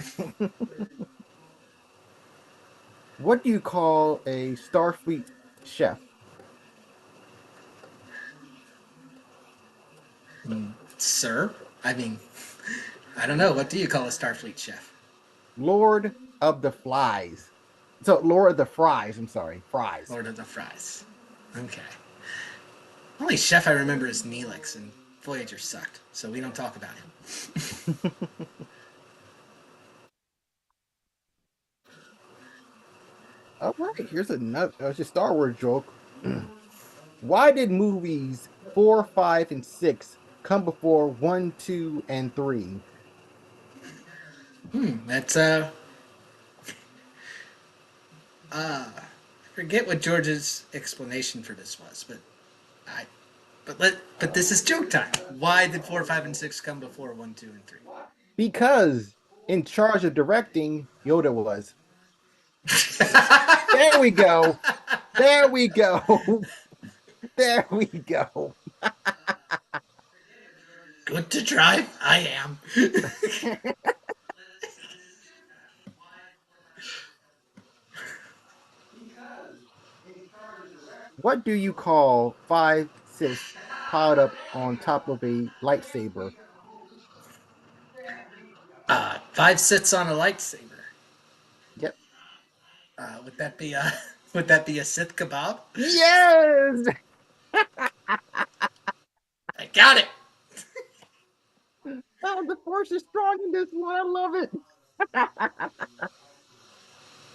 What do you call a Starfleet chef? Sir, I mean, I don't know. What do you call a Starfleet chef? Lord of the Flies. So Lord of the Fries. I'm sorry, fries. Lord of the Fries. Okay. Only chef I remember is Neelix, and Voyager sucked, so we don't talk about him. All right, here's another. It's a Star Wars joke. Why did movies 4, 5, and 6 come before 1, 2, and 3? That's I forget what George's explanation for this was, I but this is joke time. Why did 4, 5, and 6 come before 1, 2, and 3? Because in charge of directing, Yoda was. There we go. There we go. There we go. Good to try. I am. What do you call 5 Siths piled up on top of a lightsaber? 5 sits on a lightsaber. Yep. Would that be a would that be a Sith kebab? Yes. I got it. Oh, the force is strong in this one. I love it.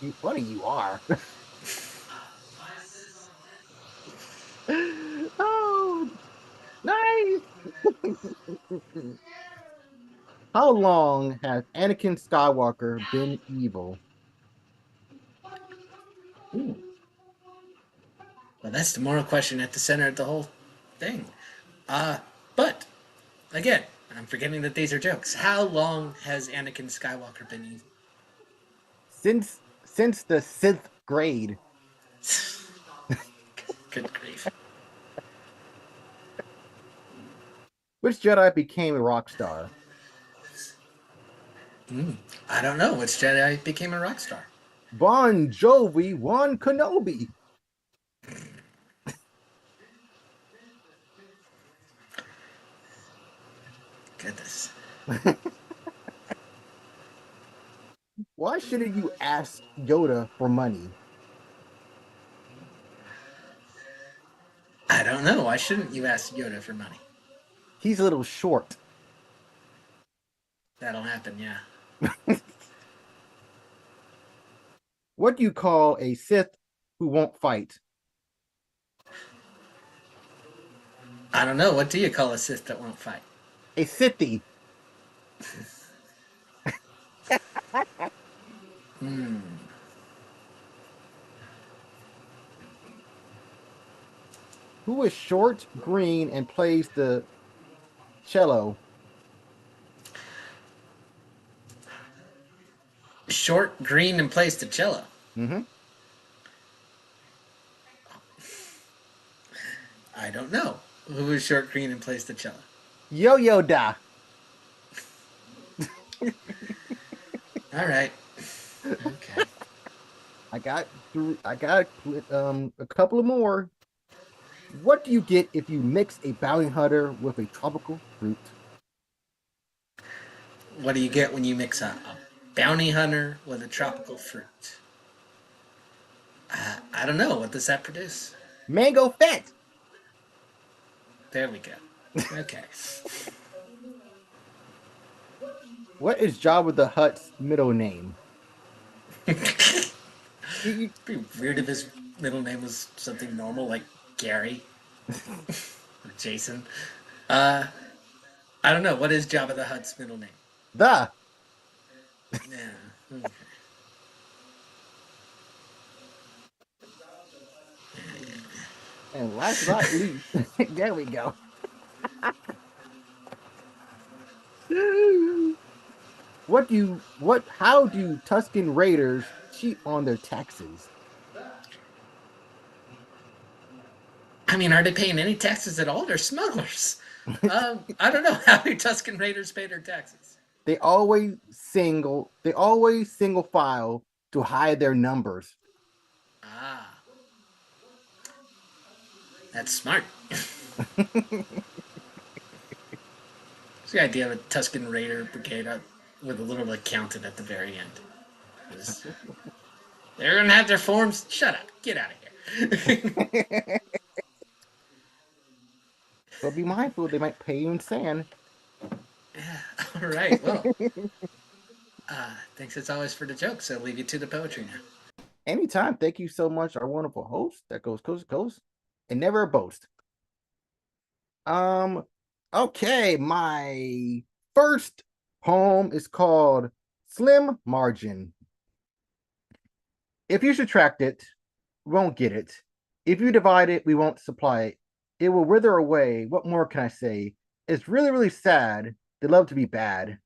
You funny you are. Oh, nice. How long has Anakin Skywalker been evil? Well, that's the moral question at the center of the whole thing. But again, I'm forgetting that these are jokes. How long has Anakin Skywalker been evil? Since the 6th grade. Good grief. Which Jedi became a rock star? I don't know which Jedi became a rock star. Bon Jovi won Kenobi. Goodness. Why shouldn't you ask Yoda for money? I don't know. Why shouldn't you ask Yoda for money? He's a little short. That'll happen, yeah. What do you call a Sith who won't fight? I don't know. What do you call a Sith that won't fight? A Sithie. Who is short, green, and plays the cello? Short, green, and plays the cello. Mm-hmm. I don't know. Who is short, green, and plays the cello? Yo-Yo Da. All right. Okay. I got a couple of more. What do you get if you mix a bounty hunter with a tropical fruit? What do you get when you mix a bounty hunter with a tropical fruit? I don't know. What does that produce? Mango Fett. There we go. Okay. What is Jabba the Hutt's middle name? It'd be weird if his middle name was something normal like Gary or Jason. I don't know. What is Jabba the Hutt's middle name? The. Yeah. Okay. And last but not least, there we go. How do Tuscan Raiders cheat on their taxes? I mean, are they paying any taxes at all? They're smugglers. I don't know. How do Tuscan Raiders pay their taxes? They always single file to hide their numbers. Ah, that's smart. It's the idea of a Tuscan Raider brigade with a little accountant at the very end. They're gonna have their forms. Shut up. Get out of here. But be mindful, they might pay you in sand. Yeah. All right. Well, thanks as always for the jokes. I'll leave you to the poetry now. Anytime. Thank you so much, our wonderful host that goes coast to coast and never a boast. Okay, my first poem is called Slim Margin. If you subtract it, we won't get it. If you divide it, we won't supply it. It will wither away. What more can I say? It's really, really sad. They love to be bad.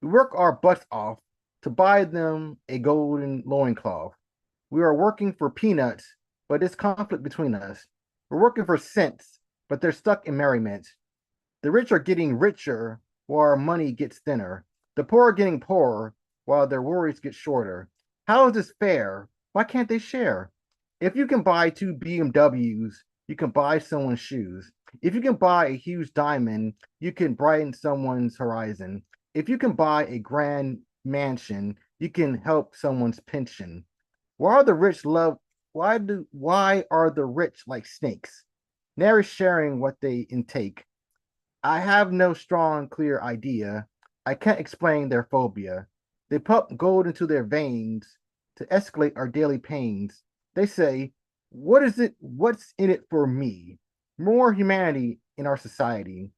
We work our butts off to buy them a golden loincloth. We are working for peanuts, but it's conflict between us. We're working for cents, but they're stuck in merriment. The rich are getting richer while our money gets thinner. The poor are getting poorer while their worries get shorter. How is this fair? Why can't they share? If you can buy 2 BMWs, you can buy someone's shoes. If you can buy a huge diamond, you can brighten someone's horizon. If you can buy a grand mansion, you can help someone's pension. Why are the rich like snakes, never sharing what they intake? I have no strong, clear idea. I can't explain their phobia. They pump gold into their veins to escalate our daily pains. They say, what is it? What's in it for me? More humanity in our society.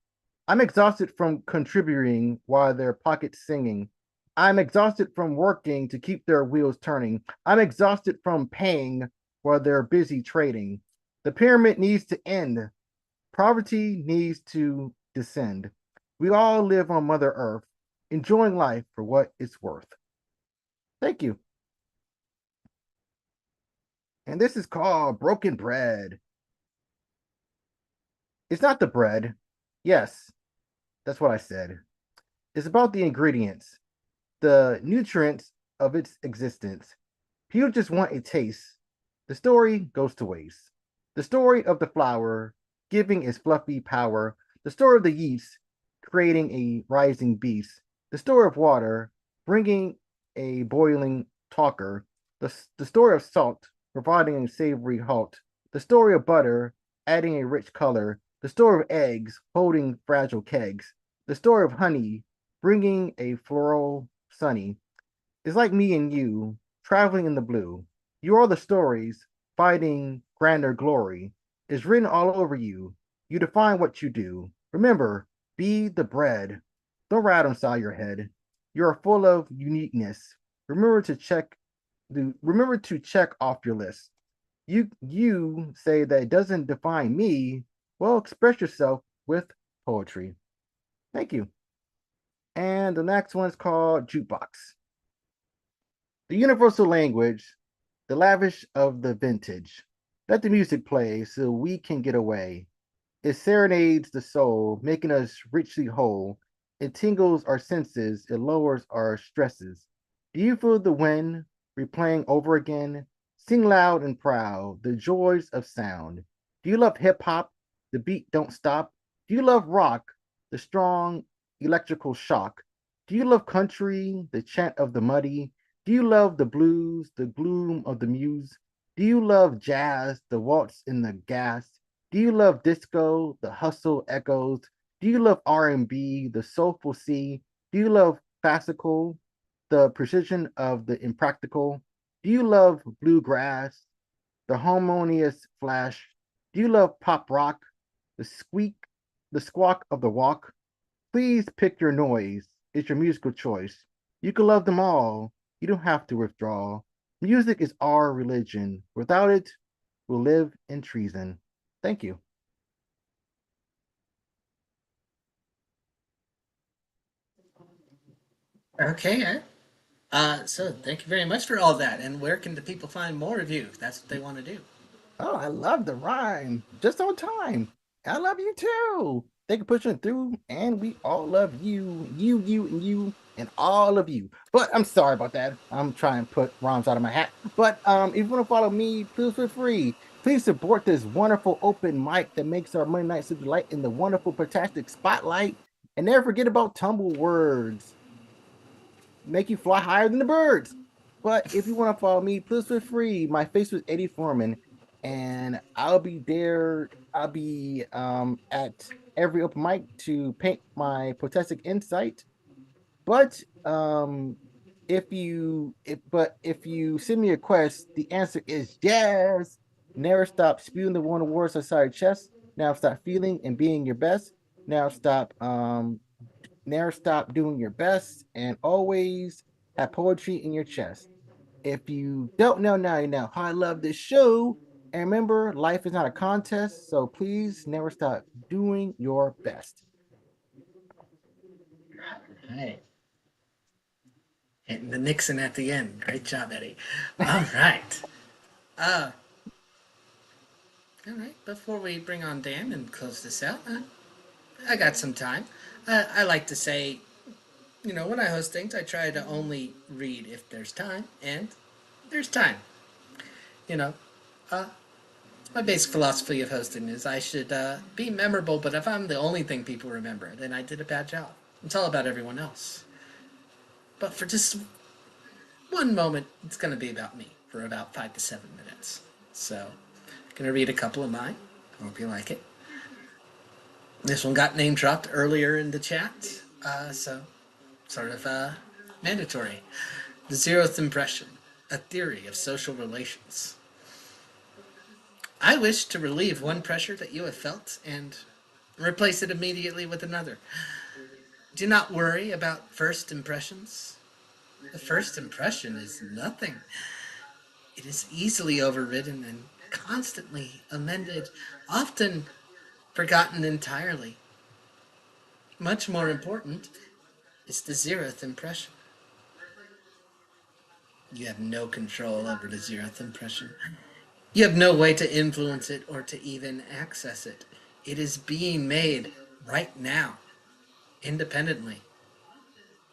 I'm exhausted from contributing while their pockets singing. I'm exhausted from working to keep their wheels turning. I'm exhausted from paying while they're busy trading. The pyramid needs to end. Poverty needs to descend. We all live on Mother Earth, enjoying life for what it's worth. Thank you. And this is called Broken Bread. It's not the bread. Yes, that's what I said. It's about the ingredients, the nutrients of its existence. People just want a taste. The story goes to waste. The story of the flour giving its fluffy power. The story of the yeast creating a rising beast. The story of water bringing a boiling talker. The story of salt providing a savory halt. The story of butter adding a rich color. The story of eggs holding fragile kegs. The story of honey bringing a floral sunny. It's like me and you traveling in the blue. You are the stories fighting grander glory. It's written all over you. You define what you do. Remember, be the bread. Don't rat inside your head. You are full of uniqueness. Remember to check off your list. You say that it doesn't define me. Well, express yourself with poetry. Thank you. And the next one is called Jukebox. The universal language, the lavish of the vintage. Let the music play so we can get away. It serenades the soul, making us richly whole. It tingles our senses, it lowers our stresses. Do you feel the wind replaying over again? Sing loud and proud, the joys of sound. Do you love hip hop? The beat don't stop. Do you love rock? The strong electrical shock. Do you love country? The chant of the muddy. Do you love the blues? The gloom of the muse. Do you love jazz? The waltz in the gas. Do you love disco? The hustle echoes. Do you love R&B? The soulful sea. Do you love classical? The precision of the impractical. Do you love bluegrass? The harmonious flash. Do you love pop rock? The squawk of the walk. Please pick your noise. It's your musical choice. You can love them all. You don't have to withdraw. Music is our religion. Without it, we'll live in treason. Thank you. Okay. So thank you very much for all that. And where can the people find more of you if that's what they want to do? Oh, I love the rhyme. Just on time. I love you too. Thank you for pushing through, and we all love you. You, and you. and all of you. But I'm sorry about that. I'm trying to put rhymes out of my hat. But if you want to follow me, please feel free. Please support this wonderful open mic that makes our Monday nights a delight in the wonderful, fantastic spotlight. And never forget about tumble words. Make you fly higher than the birds. But if you want to follow me, please feel free. My Facebook is Eddie Foreman, and I'll be there. I'll be at every open mic to paint my protestic insight. But if you send me a request, the answer is yes. Never stop spewing the one words outside your chest. Now stop feeling and being your best. Now stop never stop doing your best, and always have poetry in your chest. If you don't know now, you know how I love this show. And remember, life is not a contest, so please never stop doing your best. Right. Hitting the Nixon at the end. Great job, Eddie. All right. All right. Before we bring on Dan and close this out, I got some time. I like to say, when I host things, I try to only read if there's time, and there's time. You know, uh, my basic philosophy of hosting is I should be memorable, but if I'm the only thing people remember, then I did a bad job. It's all about everyone else. But for just one moment, it's going to be about me for about 5 to 7 minutes. So, I'm going to read a couple of mine. I hope you like it. This one got name dropped earlier in the chat, so sort of mandatory. The zeroth impression, a theory of social relations. I wish to relieve one pressure that you have felt and replace it immediately with another. Do not worry about first impressions. The first impression is nothing. It is easily overridden and constantly amended, often forgotten entirely. Much more important is the zeroth impression. You have no control over the zeroth impression. You have no way to influence it or to even access it. It is being made right now, independently,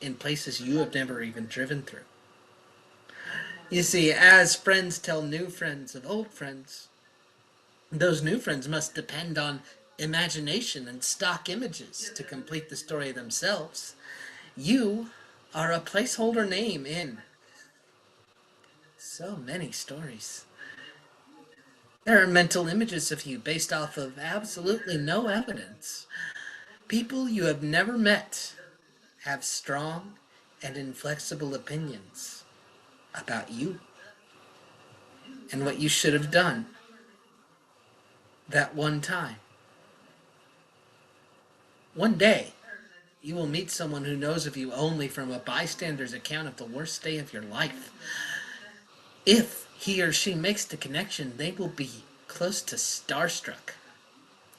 in places you have never even driven through. You see, as friends tell new friends of old friends, those new friends must depend on imagination and stock images to complete the story themselves. You are a placeholder name in so many stories. There are mental images of you based off of absolutely no evidence. People you have never met have strong and inflexible opinions about you and what you should have done that one time. One day, you will meet someone who knows of you only from a bystander's account of the worst day of your life. If he or she makes the connection, they will be close to starstruck,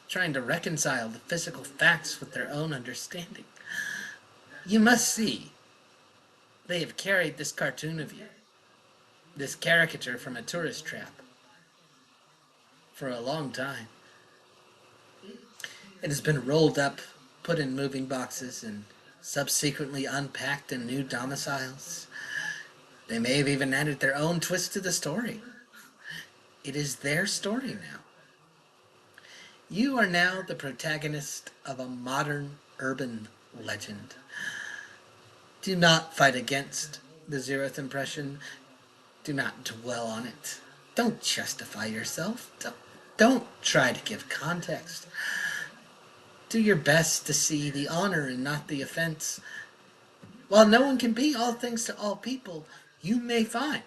trying to reconcile the physical facts with their own understanding. You must see, they have carried this cartoon of you, this caricature from a tourist trap, for a long time. It has been rolled up, put in moving boxes, and subsequently unpacked in new domiciles. They may have even added their own twist to the story. It is their story now. You are now the protagonist of a modern urban legend. Do not fight against the zeroth impression. Do not dwell on it. Don't justify yourself. Don't try to give context. Do your best to see the honor and not the offense. While no one can be all things to all people, you may find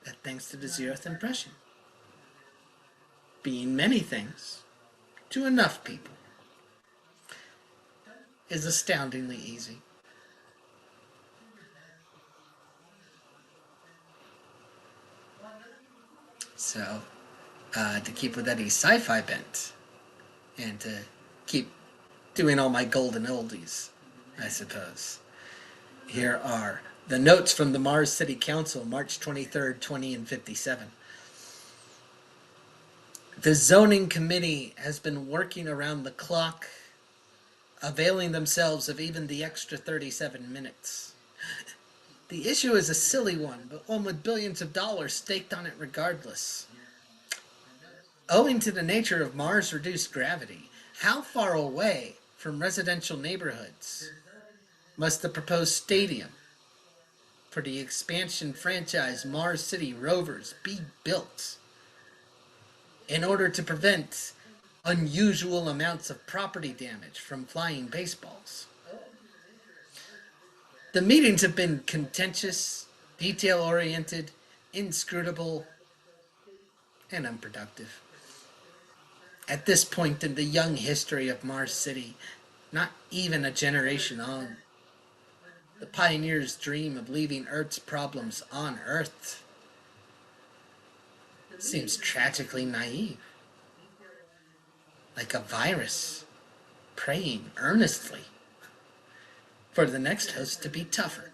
that thanks to the zeroth impression, being many things to enough people is astoundingly easy. So, to keep with Eddie's sci-fi bent, and to keep doing all my golden oldies, I suppose, here are the notes from the Mars City Council, March 23rd, 2057. The zoning committee has been working around the clock availing themselves of even the extra 37 minutes. The issue is a silly one, but one with billions of dollars staked on it regardless. Owing to the nature of Mars' reduced gravity, how far away from residential neighborhoods must the proposed stadium for the expansion franchise Mars City Rovers be built in order to prevent unusual amounts of property damage from flying baseballs? The meetings have been contentious, detail-oriented, inscrutable, and unproductive. At this point in the young history of Mars City, not even a generation on, the pioneer's dream of leaving Earth's problems on Earth seems tragically naive. Like a virus, praying earnestly for the next host to be tougher.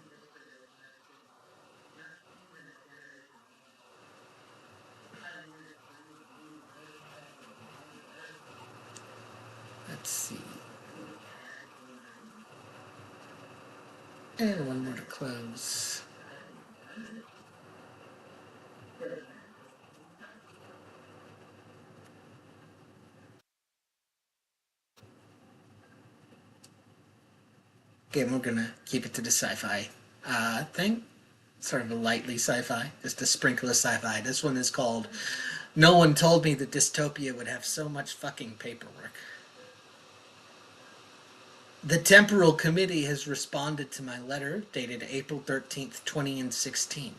Let's see. And one more to close. Okay, we're gonna keep it to the sci-fi thing. Sort of a lightly sci-fi, just a sprinkle of sci-fi. This one is called No One Told Me That Dystopia Would Have So Much Fucking Paperwork. The Temporal Committee has responded to my letter dated April 13th, 2016.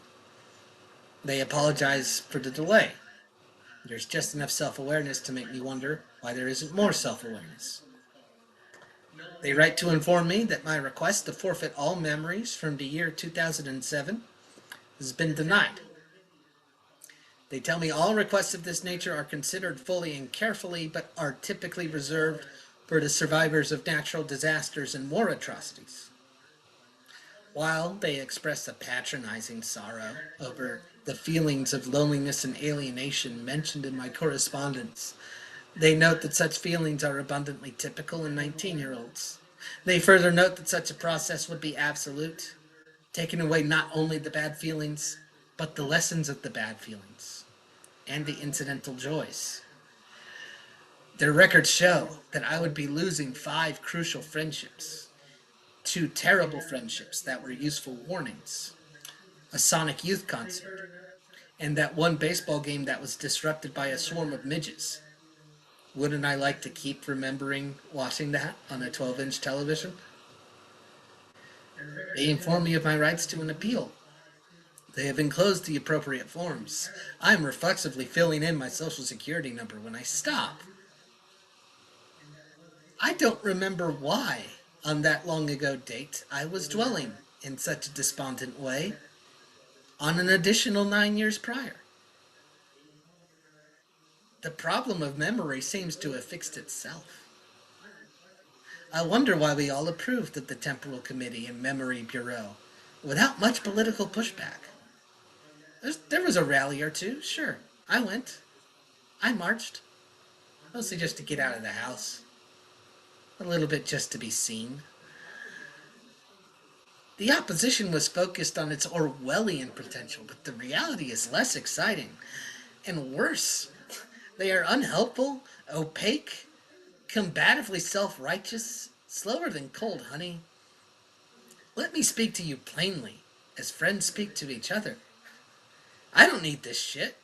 They apologize for the delay. There's just enough self-awareness to make me wonder why there isn't more self-awareness. They write to inform me that my request to forfeit all memories from the year 2007 has been denied. They tell me all requests of this nature are considered fully and carefully, but are typically reserved for the survivors of natural disasters and war atrocities. While they express a patronizing sorrow over the feelings of loneliness and alienation mentioned in my correspondence, they note that such feelings are abundantly typical in 19-year-olds. They further note that such a process would be absolute, taking away not only the bad feelings, but the lessons of the bad feelings and the incidental joys. Their records show that I would be losing 5 crucial friendships, 2 terrible friendships that were useful warnings, a Sonic Youth concert, and that one baseball game that was disrupted by a swarm of midgets. Wouldn't I like to keep remembering watching that on a 12-inch television? They inform me of my rights to an appeal. They have enclosed the appropriate forms. I am reflexively filling in my social security number when I stop. I don't remember why, on that long ago date, I was dwelling in such a despondent way on an additional 9 years prior. The problem of memory seems to have fixed itself. I wonder why we all approved of the Temporal Committee and Memory Bureau without much political pushback. There was a rally or two, sure. I went. I marched. Mostly just to get out of the house. A little bit just to be seen. The opposition was focused on its Orwellian potential, but the reality is less exciting. And worse, they are unhelpful, opaque, combatively self-righteous, slower than cold honey. Let me speak to you plainly, as friends speak to each other. I don't need this shit.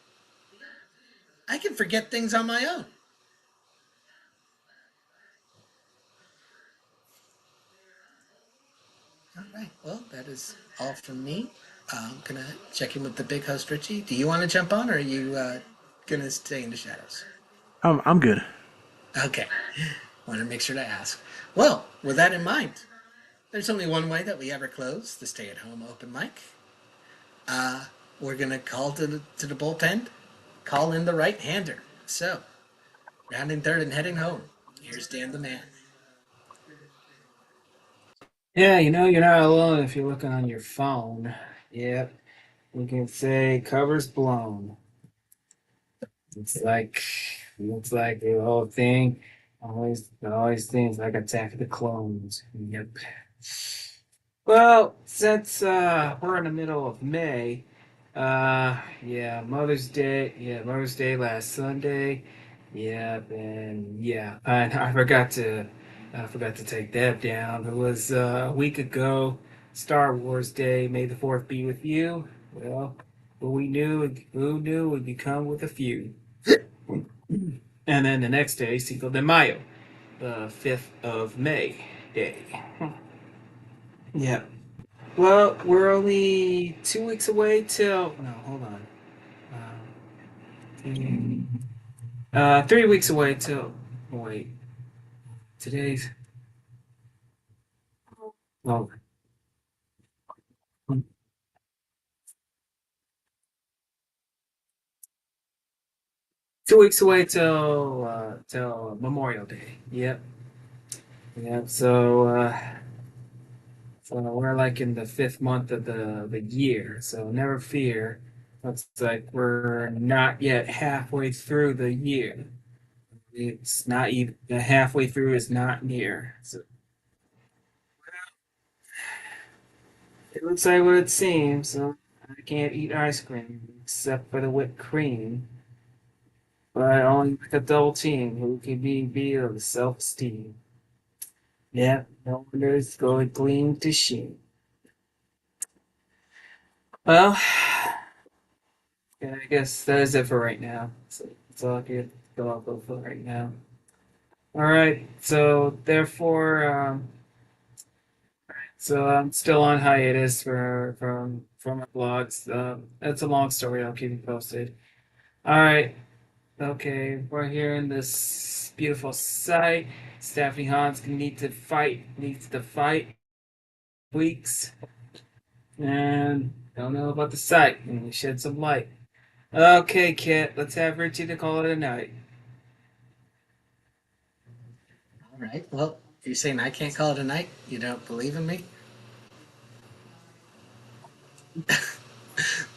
I can forget things on my own. All right, well, that is all from me. I'm gonna check in with the big host, Richie. Do you want to jump on, or are you gonna stay in the shadows? I'm good. Okay, want to make sure to ask. Well, with that in mind, there's only one way that we ever close the stay-at-home open mic. We're gonna call to the bullpen, call in the right-hander. So, rounding third and heading home. Here's Dan the man. Yeah, you're not alone if you're looking on your phone. Yep. We can say covers blown. It's like looks like the whole thing Always things like Attack of the Clones. Yep. Well, since we're in the middle of May, yeah, Mother's Day last Sunday. Yep, and yeah, and I forgot to take that down. It was a week ago, Star Wars Day. May the Fourth be with you. Well, who knew we'd become with a few. And then the next day, Cinco de Mayo, the 5th of May day. Yeah. Well, we're only 2 weeks away till. No, hold on. 3 weeks away till. Wait. Today's. Well, 2 weeks away till Memorial Day. Yep. Yep. So we're like in the 5th month of the year. So never fear. Looks like we're not yet halfway through the year. It's not even the halfway through is not near. So it looks like what it seems. So I can't eat ice cream except for the whipped cream. But only with a double team who can be of the self-esteem. Yeah, no wonder it's going gleam to sheen. Well, yeah, I guess that is it for right now. So that's all I can go off of for right now. All right, so therefore, so I'm still on hiatus from my blogs. That's a long story. I'll keep you posted. All right, okay, we're here in this beautiful site. Stephanie Hans needs to fight weeks, and don't know about the site. And we shed some light. Okay, Kit, let's have Richie to call it a night. All right. Well, you're saying I can't call it a night? You don't believe in me?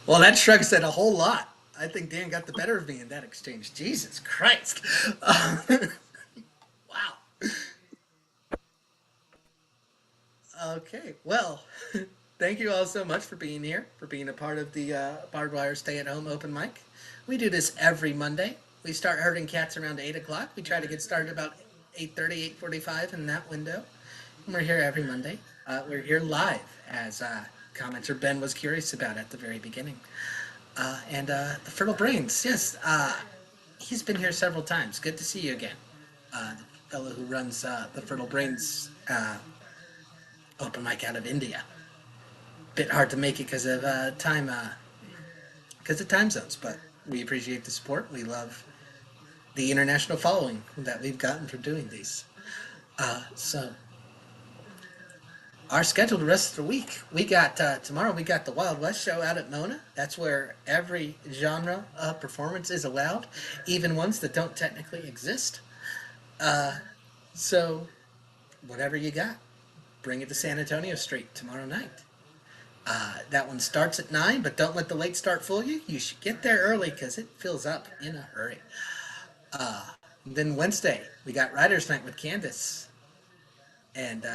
Well, that shrugs it a whole lot. I think Dan got the better of me in that exchange. Jesus Christ. Wow. Okay. Well, thank you all so much for being here, for being a part of the Barbed Wire Stay at Home open mic. We do this every Monday. We start herding cats around 8 o'clock. We try to get started about 8:30, 8:45 in that window. And we're here every Monday. We're here live, as commenter Ben was curious about at the very beginning. And the Fertile Brains, yes, he's been here several times. Good to see you again. The fellow who runs the Fertile Brains open mic out of India. Bit hard to make it because of time zones, but we appreciate the support. We love the international following that we've gotten for doing these. So our schedule the rest of the week, we got tomorrow we got the Wild West show out at Mona. That's where every genre of performance is allowed, even ones that don't technically exist. So whatever you got, bring it to San Antonio Street tomorrow night. That one starts at 9, but don't let the late start fool you. You should get there early because it fills up in a hurry. Then Wednesday, we got Writers Night with Candace. And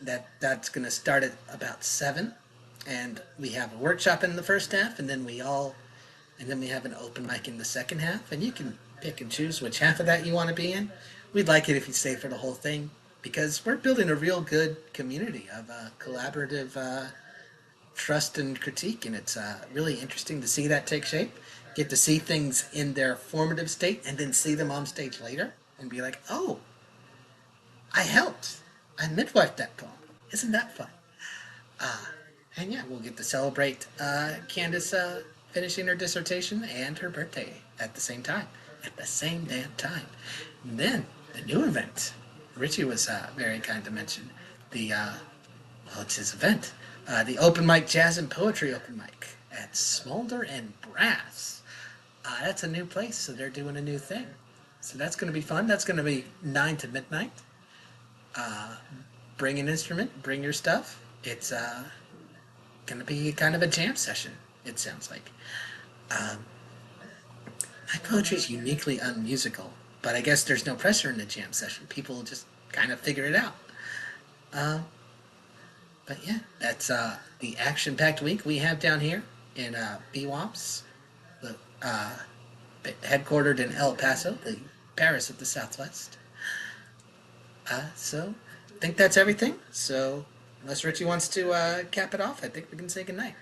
that's going to start at about 7. And we have a workshop in the first half, and then we have an open mic in the second half. And you can pick and choose which half of that you want to be in. We'd like it if you stay for the whole thing, because we're building a real good community of collaborative trust and critique, and it's really interesting to see that take shape. Get to see things in their formative state, and then see them on stage later, and be like, "Oh, I helped. I midwifed that poem. Isn't that fun?" And yeah, we'll get to celebrate Candace finishing her dissertation and her birthday at the same time, at the same damn time. And then the new event. Richie was very kind to mention the well, it's his event. The open mic jazz and poetry open mic at Smolder and Brass. That's a new place, so they're doing a new thing. So that's going to be fun. That's going to be 9 to midnight. Bring an instrument, bring your stuff. It's going to be kind of a jam session, it sounds like. My poetry is uniquely unmusical, but I guess there's no pressure in the jam session. People just kind of figure it out. But yeah, that's the action-packed week we have down here in BWOMS, the, headquartered in El Paso, the Paris of the Southwest. So I think that's everything. So unless Richie wants to cap it off, I think we can say goodnight.